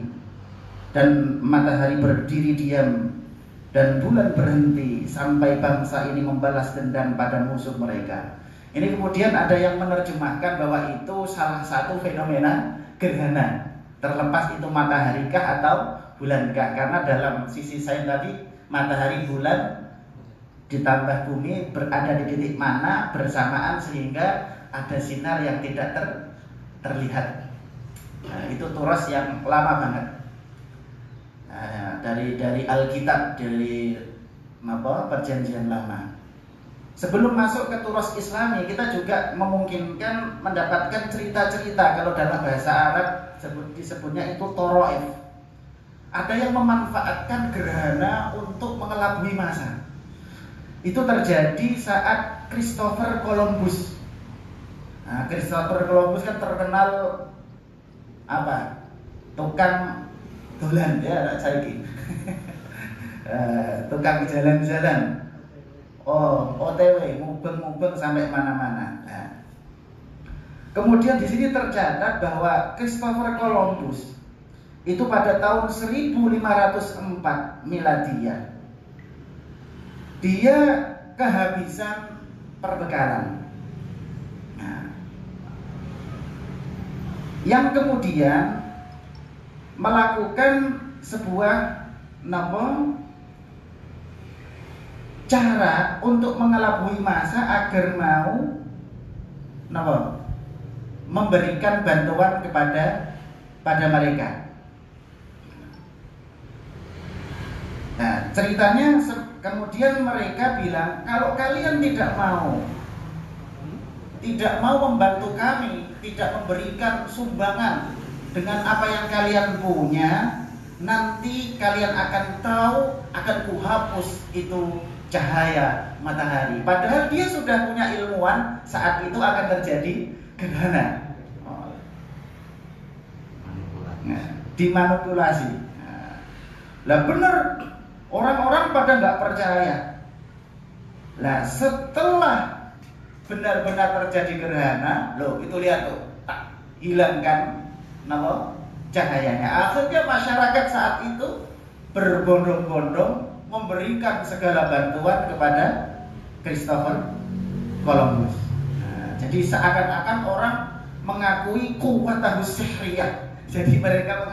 berdiri diam dan bulan berhenti sampai bangsa ini membalas dendam pada musuh mereka. Ini kemudian ada yang menerjemahkan bahwa itu salah satu fenomena gerhana, terlepas itu mataharikah atau bulankah, karena dalam sisi sains tadi matahari bulan ditambah bumi berada di titik mana bersamaan sehingga ada sinar yang tidak terlihat. Nah, itu turos yang lama banget. Nah, dari Alkitab, dari Perjanjian Lama. Sebelum masuk ke turos Islami, kita juga memungkinkan mendapatkan cerita-cerita. Kalau dalam bahasa Arab disebutnya itu toroif. Ada yang memanfaatkan gerhana untuk mengelabui masa. Itu terjadi saat Christopher Columbus. Nah, Christopher Columbus kan terkenal apa? Tukang dolan ya, anak saiki. Tukang jalan-jalan. OTW, mubeng-mubeng sampai mana-mana. Nah, kemudian di sini tercatat bahwa Christopher Columbus itu pada tahun 1504 Miladiah dia kehabisan perbekalan. Nah, yang kemudian melakukan sebuah cara untuk mengelabui masa agar mau memberikan bantuan pada mereka. Nah, ceritanya kemudian mereka bilang, kalau kalian tidak mau membantu kami, tidak memberikan sumbangan dengan apa yang kalian punya, nanti kalian akan tahu, akan kuhapus itu cahaya matahari. Padahal dia sudah punya ilmuwan saat itu akan terjadi gerhana. Nah, dimanipulasi. Lah benar, orang-orang pada nggak percaya. Lah setelah benar-benar terjadi gerhana, loh itu lihat tuh, tak hilangkan cahayanya. Akhirnya masyarakat saat itu berbondong-bondong memberikan segala bantuan kepada Christopher Columbus. Nah, jadi seakan-akan orang mengakui kuwatahus sihriyah. Jadi mereka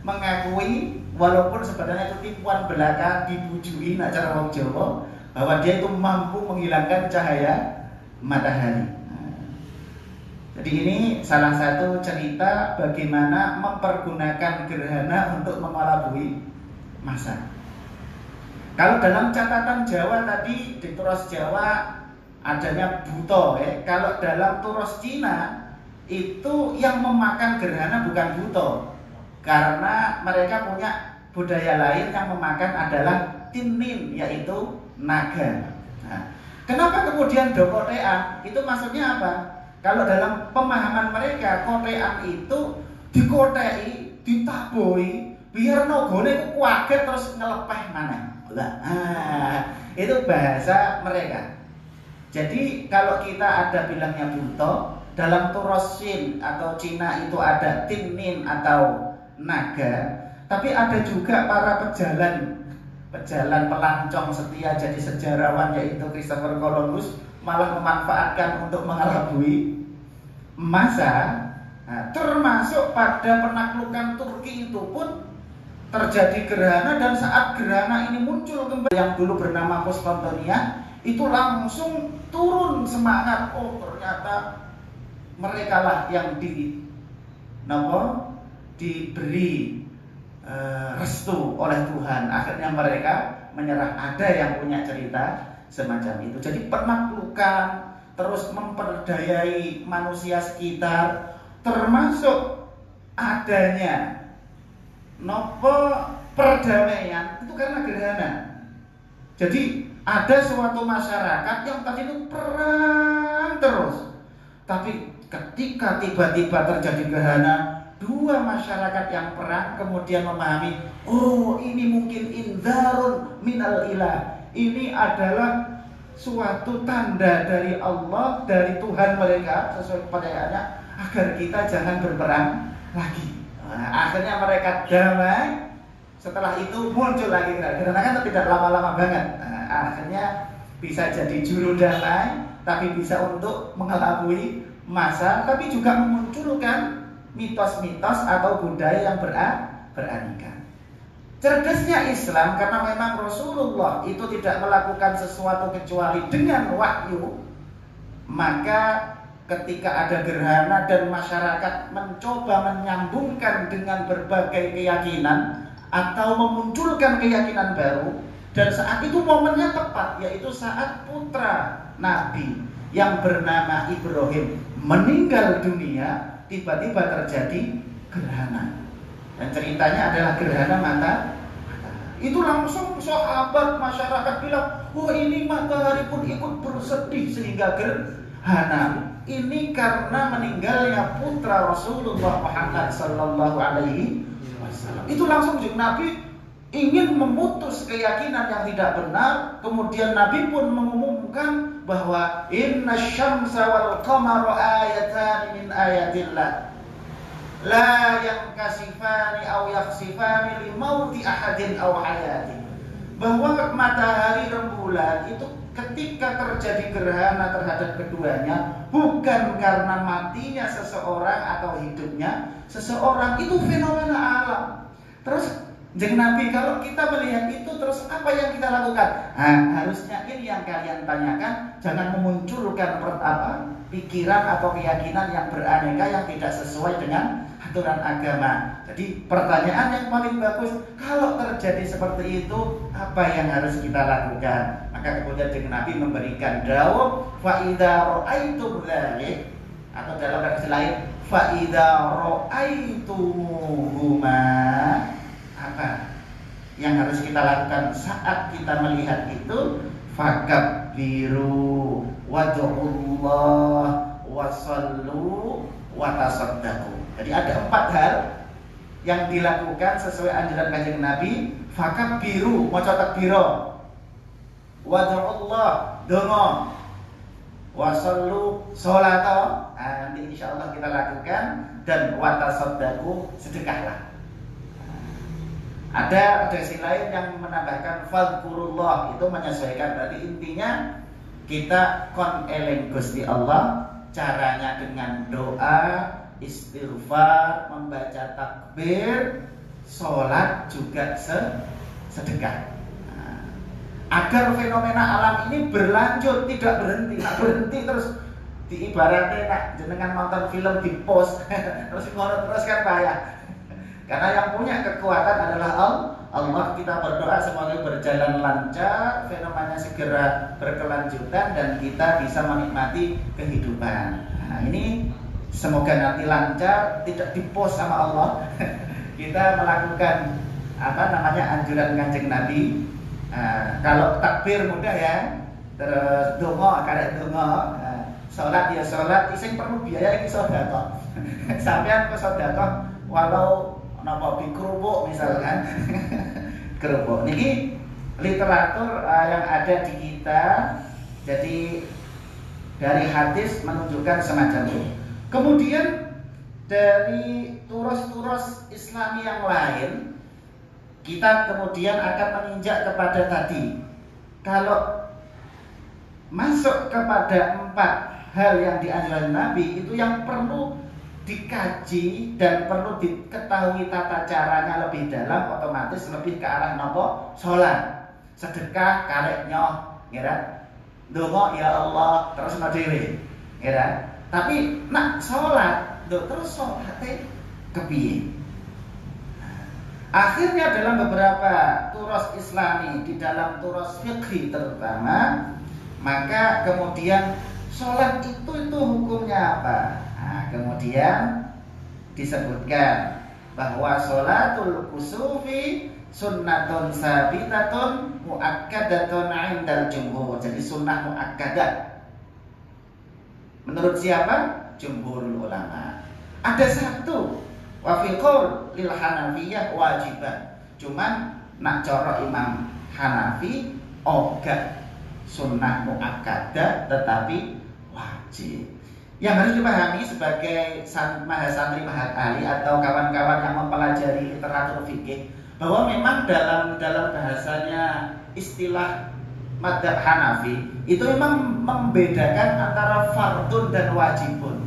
mengakui walaupun sebenarnya itu tipuan belaka, dibujui nak cara wong Jawa, bahwa dia itu mampu menghilangkan cahaya matahari. Nah, jadi ini salah satu cerita bagaimana mempergunakan gerhana untuk mengelabui masa. Kalau dalam catatan Jawa tadi di turos Jawa adanya buto, kalau dalam turos Cina itu yang memakan gerhana bukan buto, karena mereka punya budaya lain yang memakan adalah tinin, yaitu naga. Nah, kenapa kemudian dokotean? Itu maksudnya apa? Kalau dalam pemahaman mereka, kotean itu dikotei, ditaboi, biar nogone kuaget terus ngelepeh mana. Itu bahasa mereka. Jadi kalau kita ada bilangnya buto, dalam turos Sin atau Cina itu ada tinin atau naga, tapi ada juga para pejalan pelancong setia jadi sejarawan, yaitu Christopher Columbus malah memanfaatkan untuk mengelabui masa. Nah, termasuk pada penaklukan Turki itu pun terjadi gerhana, dan saat gerhana ini muncul kembali yang dulu bernama Konstantinia, itu langsung turun semangat. Oh, ternyata mereka lah yang diberi restu oleh Tuhan. Akhirnya mereka menyerah. Ada yang punya cerita semacam itu. Jadi penaklukan, terus memperdayai manusia sekitar, termasuk adanya perdamaian itu karena gerhana. Jadi Ada suatu masyarakat yang tadi itu perang terus, tapi ketika tiba-tiba terjadi gerhana, dua masyarakat yang perang kemudian memahami, oh ini mungkin indharun minal ilah, ini adalah suatu tanda dari Allah, dari Tuhan mereka sesuai kepercayaannya, agar kita jangan berperang lagi. Nah, akhirnya mereka damai. Setelah itu muncul lagi gerhana kan tidak lama-lama banget. Nah, akhirnya bisa jadi juru damai, tapi bisa untuk mengelabui masa, tapi juga memunculkan mitos-mitos atau budaya yang beraneka. Cerdasnya Islam karena memang Rasulullah itu tidak melakukan sesuatu kecuali dengan wahyu, maka ketika ada gerhana dan masyarakat mencoba menyambungkan dengan berbagai keyakinan atau memunculkan keyakinan baru, dan saat itu momennya tepat, yaitu saat putra Nabi yang bernama Ibrahim meninggal dunia, tiba-tiba terjadi gerhana. Dan ceritanya adalah gerhana matahari. Itu langsung sahabat masyarakat bilang, oh ini matahari pun ikut bersedih sehingga gerhana. Ini karena meninggalnya putra Rasulullah Muhammad sallallahu alaihi wasallam. Itu langsung Nabi ingin memutus keyakinan yang tidak benar. Kemudian Nabi pun mengumumkan bahwa inna syamsa wal qamara ayatan min ayatillah la yankasifani aw yakhsifani li mauti ahadin aw hayati. Bahwa matahari rembulan itu ketika terjadi gerhana terhadap keduanya bukan karena matinya seseorang atau hidupnya seseorang, itu fenomena alam. Terus Jeng Nabi, kalau kita melihat itu terus apa yang kita lakukan? Nah, harusnya ini yang kalian tanyakan, jangan memunculkan pikiran atau keyakinan yang beraneka yang tidak sesuai dengan aturan agama. Jadi pertanyaan yang paling bagus, kalau terjadi seperti itu apa yang harus kita lakukan? Maka kemudian Jeng Nabi memberikan jawab, fa idza ra'aitum dzalik, atau dalam versi lain, fa idza ra'aitumuhuma, apa yang harus kita lakukan saat kita melihat itu? Fakabbiru wad'ullah wasallu watasaddaqu. Jadi ada 4 hal yang dilakukan sesuai anjuran Kanjeng Nabi. Fakabbiru, maca takbiro, wad'ullah, donga, wasallu, salat, nanti insyaallah kita lakukan, dan watasaddaqu, sedekahlah. Ada redaksi lain yang menambahkan fadhkurullah, itu menyesuaikan. Berarti intinya kita kon eling Gusti Allah, caranya dengan doa, istighfar, membaca takbir, sholat, juga sedekah. Agar fenomena alam ini berlanjut, tidak berhenti. Nah, berhenti terus diibaratnya nak jenengan nonton film di post terus ngono terus kan bahaya. Karena yang punya kekuatan adalah Allah. Kita berdoa semoga berjalan lancar, fenomenanya segera berkelanjutan, dan kita bisa menikmati kehidupan. Nah, ini semoga nanti lancar, tidak dipost sama Allah. Kita melakukan anjuran Kanjeng Nabi. Kalau takbir mudah ya, terus donga karek donga, salat ya salat, sing perlu biaya iki sedekah. Sampeyan ke sedekah walau napa kerupuk misalkan. Kerupuk niki literatur yang ada di kita. Jadi dari hadis menunjukkan semacam itu. Kemudian dari turos-turos Islami yang lain, kita kemudian akan menginjak kepada tadi. Kalau masuk kepada 4 hal yang dianjurkan Nabi, itu yang perlu dikaji dan perlu diketahui tata caranya lebih dalam, otomatis lebih ke arah nopo? Sholat, sedekah, karek nyoh, ngira, dongo ya Allah, terus dhewe, ngira. Tapi nak sholat, terus sholatnya kepiye? Akhirnya dalam beberapa turos Islami, di dalam turos fikih terutama, maka kemudian sholat itu hukumnya apa? Nah, kemudian disebutkan bahwa sholatul kusufi sunnatun sabitatun muakkadatun 'indal jumhur. Jadi sunnah muakkadah. Menurut siapa? Jumhurul ulama. Ada satu wa fi qaul lil Hanafiyah wajiban. Cuman nak cara Imam Hanafi oga sunnah muakkadah tetapi wajib. Yang harus dipahami sebagai mahasantri mahat ahli atau kawan-kawan yang mempelajari literatur fikih bahwa memang dalam bahasanya istilah madzhab Hanafi itu memang membedakan antara fardun dan wajibun.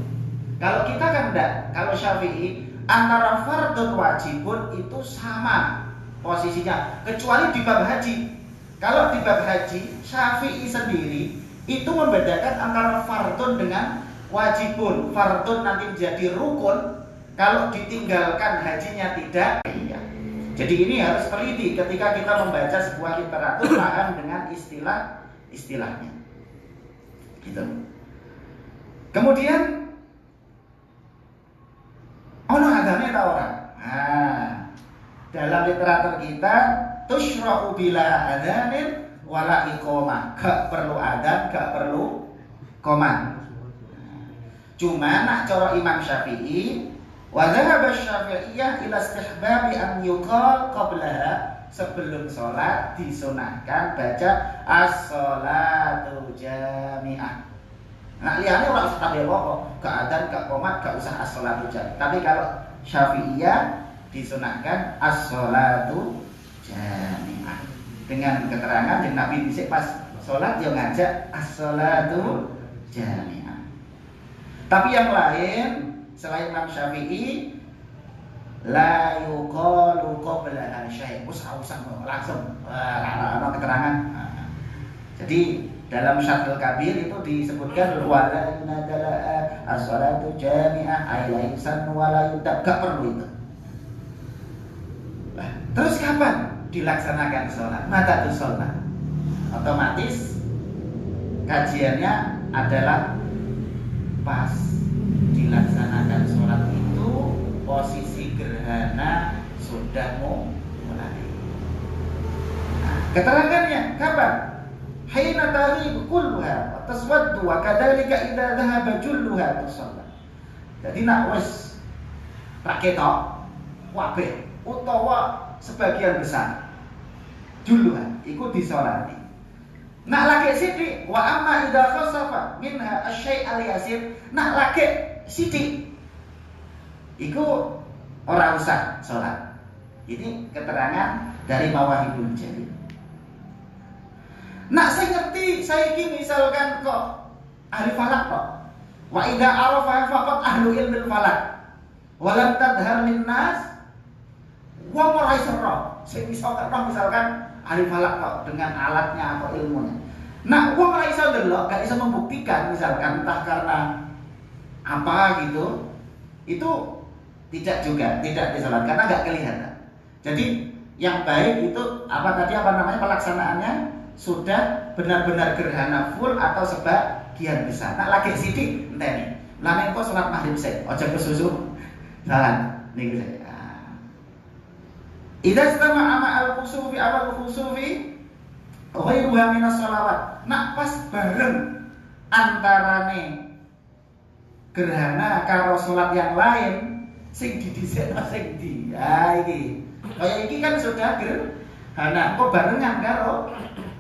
Kalau kita kan enggak, kalau Syafi'i antara fardun wajibun itu sama posisinya kecuali di bab haji. Kalau di bab haji Syafi'i sendiri itu membedakan antara fardun dengan wajibun. Fardun nanti menjadi rukun, kalau ditinggalkan hajinya tidak. Jadi ini harus teliti ketika kita membaca sebuah literatur, paham dengan istilahnya. Gitu. Kemudian ono adane ta ora? Dalam literatur kita tusyra'u bila adanin wala iqamah. Gak perlu adzan, gak perlu qomah. Cuma nak cara Imam Syafi'i wa dhahaba Syafi'iyah ila istihbabi an yuqal qablaha, sebelum sholat disunahkan baca as-sholatu jami'ah. Nah lihatnya orang usah tampil pokok, gak adzan, gak qomat, gak usah as-sholatu jami'ah. Tapi kalau Syafi'iyah disunahkan as-sholatu jami'ah dengan keterangan yang Nabi dhisik pas sholat yang ngajak as-sholatu jami'ah. Tapi yang lain selain Imam Syafi'i la yuqalu qablaha syai', usah langsung ana keterangan. Jadi dalam Syarhul Kabir itu disebutkan wala nadala as-shalatu jami'ah ay la yusannu wa la yudab, gak perlu itu. Terus kapan dilaksanakan sholat? Mata tuh sholat. Otomatis kajiannya adalah pas dilaksanakan sholat itu posisi gerhana sudah mau mulai. Nah, keterangannya kapan? Hina taghibu kulluha wa taswaddu wa kadzalika idza dhahaba julluha tusallat. Jadi nak wis tak ketok kabeh utawa sebagian besar julluha iku disolati. Nak lagi sithik wa amma idza khasafa minha asy-syai' al-yasir, nak lagi sithik iku ora usah salat. Ini keterangan dari Mawahibul Jalil. Nak saya ngerti saiki misalkan kok ahli falak kok. Wa idza arafa faqat ahlu ilmil falak. Wa lam tadhhar linnas wa ora iso ro. Sing iso misalkan ahli falak kok dengan alatnya atau ilmunya. Nah, wong ora iso ndelok, gak iso membuktikan misalkan entah karena apa gitu, itu tidak disalat karena gak kelihatan. Jadi yang baik itu pelaksanaannya sudah benar-benar gerhana full atau sebagian besar. Nah, lagi sithik enteni. Lah nek kok salat maghrib sik, aja kesusu. Salat niku sik. Idza istama'a ma'al khusufi awal khusufi ghairuha minas sholawat. Nak pas bareng antarane gerhana karo salat yang lain sing didhisikno sing ndi. Ha iki. Kaya iki kan sudah gerhana kok barengan karo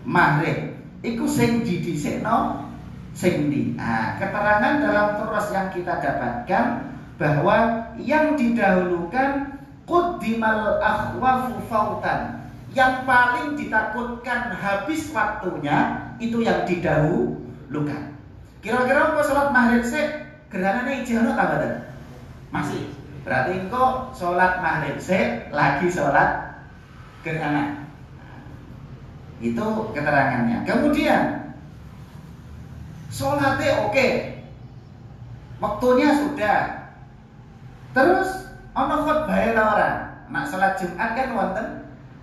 maghrib. Iku sing didhisikno sing ndi. Nah, keterangan dalam turas yang kita dapatkan bahwa yang didahulukan quddimal akhwafu fautan, yang paling ditakutkan habis waktunya itu yang didahulukan. Kira-kira kok sholat maghrib sik gerhanane ijo ana ta mboten? Masih. Berarti engko sholat maghrib sik lagi sholat gerhana. Itu keterangannya. Kemudian sholatnya oke, waktunya sudah. Terus ono khutbah ta ora? Nak sholat Jumat kan wonten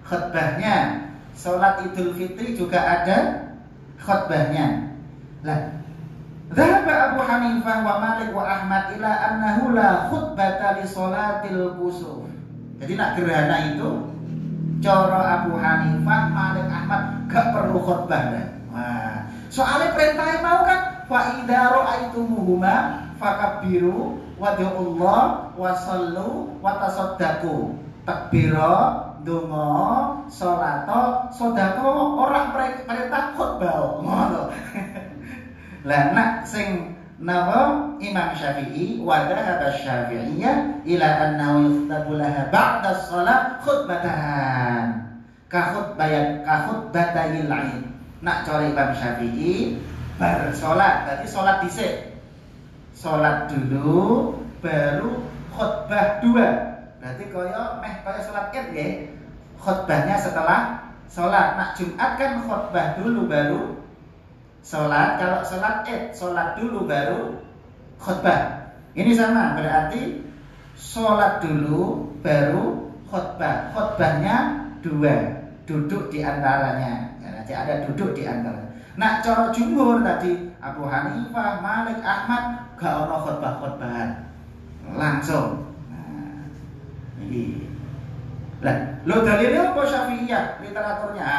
khutbahnya. Sholat Idul Fitri juga ada khutbahnya. Lah, dhahaba Abu Hanifah wa Malik wa Ahmad ila annahu la khutbata li sholatil kusuf. Jadi nak gerhana itu cara Abu Hanifah, Malik, Ahmad gak perlu khutbah dah. Wah, soalnya perintahnya mau kan fa idza ra'aitumuhuma fakabbiru wad'ullah wasallu watasaddaqu. Takbira, donga, salata, sedekah orang perintah khutbah ngono. Lah nak sing napa Imam Syafi'i wa dhahaba Syafi'iyya ila annahu yukhtabu laha ba'da shalah khutbatan ka khutbatayil 'id. Nak cara Imam Syafi'i bar salat, berarti salat dhisik. Salat dulu baru khutbah dua. Berarti kaya salat Id nggih. Khutbahnya setelah salat. Nak Jumat kan khutbah dulu baru salat. Kalau salat Id salat dulu baru khutbah. Ini sama, berarti salat dulu baru khutbah. Khutbahnya dua, duduk di antaranya. Ya, nanti ada duduk di antara. Nah, cara jumhur tadi Abu Hanifah, Malik, Ahmad gak ono khutbah-khutbahan. Langsung. Nah, ini. Lah, lo dalilnya apa Syafi'iyah literaturnya?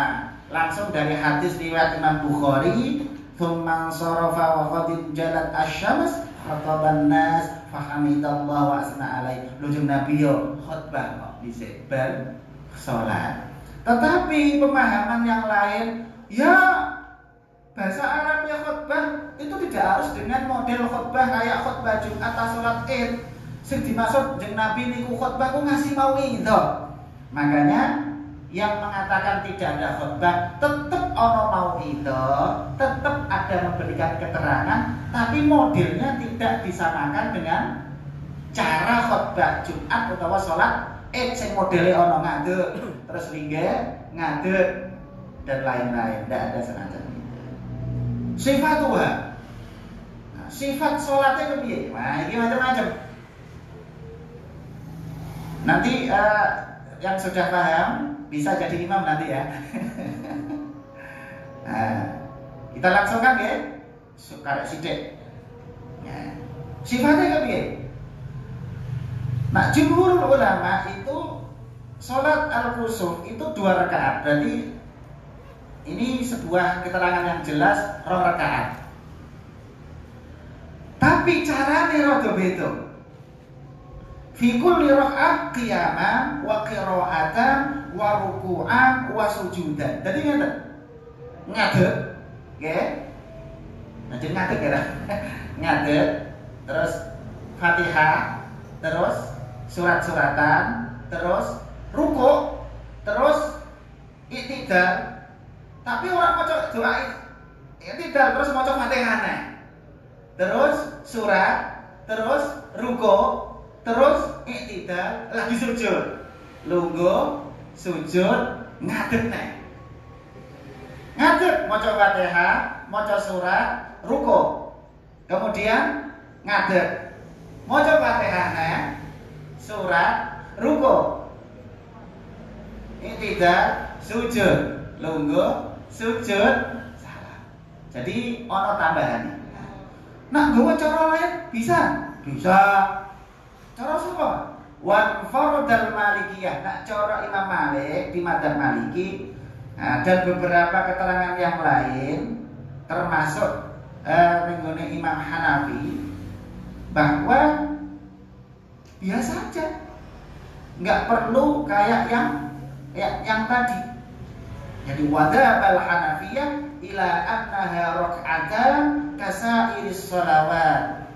Langsung dari hadis riwayat Imam Bukhari, "Tsumman sarafa wa qad jalat asy-syams khataban nas fahamidallah wa asna alaihi." Lujung Nabi yo khutbah kok dhisik bar salat. Tetapi pemahaman yang lain, ya bahasa Arabnya khutbah itu tidak harus dengan model khutbah kayak khutbah Jumat atau salat Id. Sing dimaksud jeung Nabi niku khutbah ku ngasih mauidhah. Makanya yang mengatakan tidak ada khutbah tetap ono mauidhah, tetap ada memberikan keterangan, tapi modelnya tidak disamakan dengan cara khutbah Jumat utawa salat Id sing modele ono ngadeg, terus linggih, ngadeg dan lain-lain. Tidak ada semacam itu. Sifat Tuhan. Nah, sifat salatnya kepiye? Nah, ini macam-macam. Nanti yang sudah paham bisa jadi imam nanti ya. Nah, kita langsungkan ya. Karek sithik. Nah, sifatnya kepiye? Nah, jumhur ulama itu salat al-khusuf itu 2 rakaat. Berarti ini sebuah keterangan yang jelas 2 rakaat. Tapi carane rada beda. Fi kulli raka'ah qiyaman wa qira'atan wa ruku'an wa sujudan. Jadi ngeten. Ngadeg, nggih. Nah, jadi ngadeg ya. Ngadeg, terus Fatihah, terus surat-suratan, terus ruku', terus iktidal. Tapi orang maca doa iktidal terus maca Fatihah. Terus surat, terus ruku', terus iktidal, lagi sujud. Lungguh, sujud, ngadeg nek. Ngadeg maca Fatihah, maca surat, ruku'. Kemudian ngadeg. Maca Fatihah nek, surat, ruku'. Iktidal, sujud. Lungguh, sujud, salam. Jadi ono tambahan. Nah, nggawa cara lain bisa? Bisa. Cara sapa? Wan fardal Malikiyah. Nah, cara Imam Malik di madzhab Maliki, dan beberapa keterangan yang lain termasuk nenggone Imam Hanafi bahwa biasa aja. Enggak perlu kayak yang tadi. Jadi wadhabal Hanafiyah ila annaha rak'atan kasairis shalawat.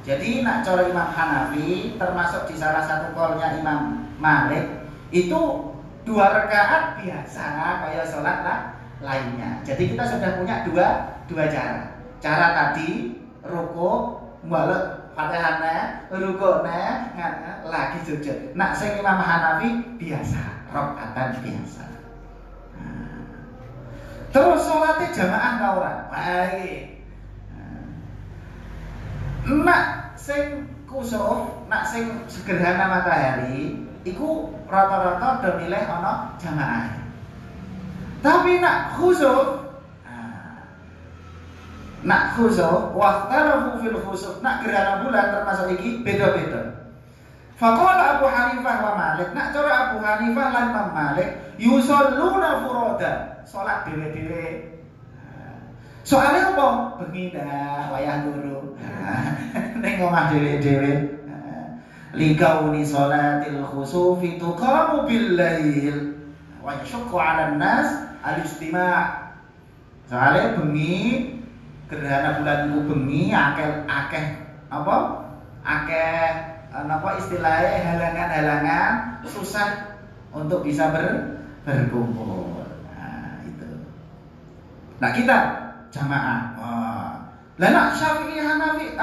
Jadi nak cara Imam Hanafi termasuk di salah satu qaulnya Imam Malik itu 2 rakaat biasa kayak salat lainnya. Jadi kita sudah punya dua cara. Cara tadi ruku, mbalik Fatihahna, rukukna, lagi sujud. Nak sing Imam Hanafi biasa, rakaatan biasa. Terus sholatnya jamaah ta ora? Baik. Nak sing kusuf, nak sing gerhana matahari, iku rata-rata do milih ana jamaah. Tapi nak khusuf, waqtalafu fil khusuf, nak gerhana bulan termasuk iki beda-beda. Faqala Abu Hanifah wa Malik, Hanifah lan Imam Malik yusalluna furoda, salat dhewe-dhewe. Soalnya apa? Bengi dah wayah turu. Ning omah dhewe-dhewe. Likauni sholatil khusufi tuqamu bil lail wa yashqu 'alan nas al-istima'. Soalnya bengi gerhana bulan iku bengi akeh apa? Akeh istilahnya halangan-halangan, susah untuk bisa berkumpul. Nah, itu. Nah, kita jamaah. Lah nak Syafi'i Hanafi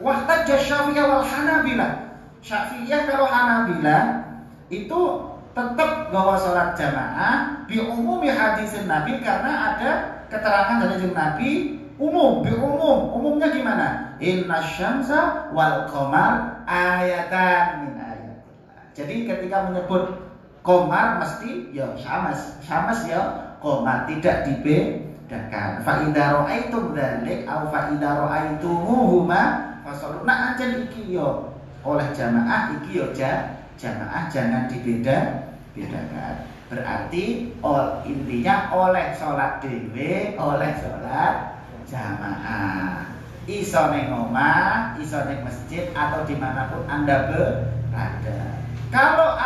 wahtajja Syafi'i wal Hanabilah. Syafi'iyah kalau Hanabilah itu tetap bahwa sholat jamaah bi umumi hadisin Nabi karena ada keterangan dari Nabi umumnya gimana? Inna syamsa wal qamar ayatan min ayatillah. Jadi ketika menyebut qamar mesti ya syams ya qamar, tidak dibedakan. Fa idza ra'aitum dzalik au fa idza ra'aitumuhuma fasallu. Nah ancen iki yo oleh jamaah iki yo jamaah, jangan dibedakan. Berarti intinya oleh sholat dewe, oleh sholat jamaah. Iso ning omah, iso ning masjid atau dimanapun Anda berada. Kalau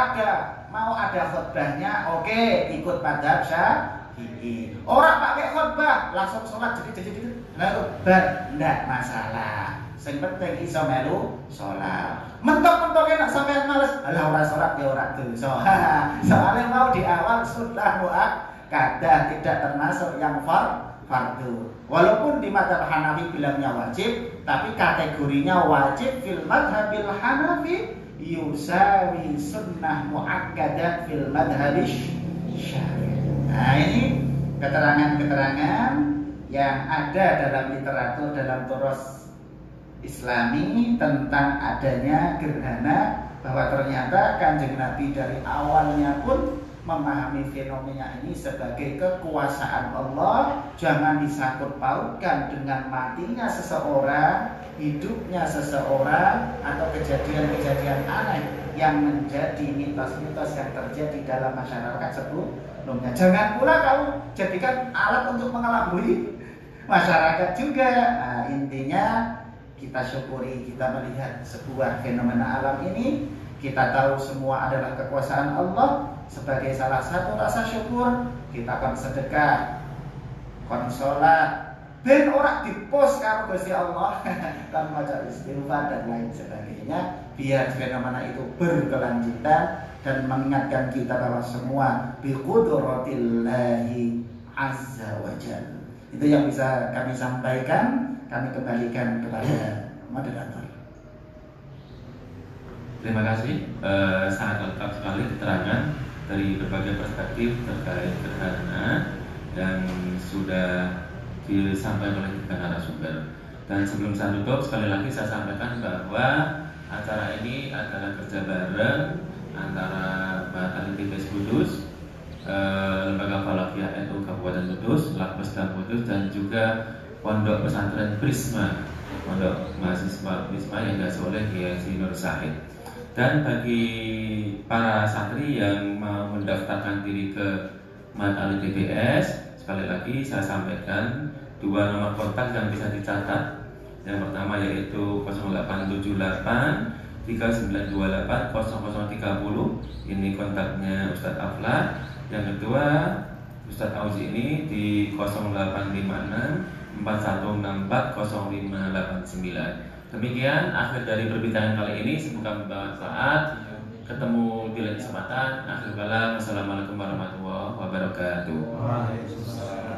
mau ada khutbahnya, oke, ikut madzhab Syafi'i. Orang pakai khutbah langsung sholat jadi lalu ndak masalah. Sing penting iso melu sholat. Mentok-mentoknya nak sampean males, alah ora sholat ya ora dosa. Soalnya mau di awal sunnah muakkadah, tidak termasuk yang fardu. Walaupun di madzhab Hanafi bilangnya wajib, tapi kategorinya wajib fil madzhabil Hanafi yusawi sunnah muakkadah fil madzhabish Syafi'i. Nah, ini keterangan-keterangan yang ada dalam literatur dalam turas Islami tentang adanya gerhana, bahwa ternyata Kanjeng Nabi dari awalnya pun memahami fenomena ini sebagai kekuasaan Allah, jangan disangkut pautkan dengan matinya seseorang, hidupnya seseorang, atau kejadian-kejadian aneh yang menjadi mitos-mitos yang terjadi dalam masyarakat sebelumnya. Jangan pula kamu jadikan alat untuk mengelabui masyarakat juga. Nah, intinya kita syukuri, kita melihat sebuah fenomena alam ini, kita tahu semua adalah kekuasaan Allah. Sebagai salah satu rasa syukur, kita akan sedekah, kon sholat, ben ora dipost karo Gusti Allah, kan maca istighfar dan lain sebagainya, biar fenomena itu berkelanjutan dan mengingatkan kita bahwa semua bi qudratillahi azza wa jalla. Itu yang bisa kami sampaikan. Kami kembalikan kepada moderator. Terima kasih, sangat lengkap sekali keterangan dari berbagai perspektif terkait gerhana yang sudah disampaikan oleh tiga narasumber. Dan sebelum saya tutup, sekali lagi saya sampaikan bahwa acara ini adalah kerja bareng antara Batalin TPS Kudus, Lembaga Falakiyah NU Kabupaten Kudus, Lakbes Kudus, dan juga Pondok Pesantren Prisma, Pondok Mahasiswa Prisma yang diasuh oleh Kiai Nur Said. Dan bagi para santri yang mau mendaftarkan diri ke Matali TPS, sekali lagi saya sampaikan 2 nomor kontak yang bisa dicatat. Yang pertama yaitu 0878 3928 0030. Ini kontaknya Ustadz Afla. Yang kedua Ustadz Auzi ini di 0856 41640589. Demikian akhir dari perbincangan kali ini, semoga bermanfaat. Ketemu di lain kesempatan. Akhir kalam, wassalamualaikum warahmatullahi wabarakatuh. Waalaikumsalam.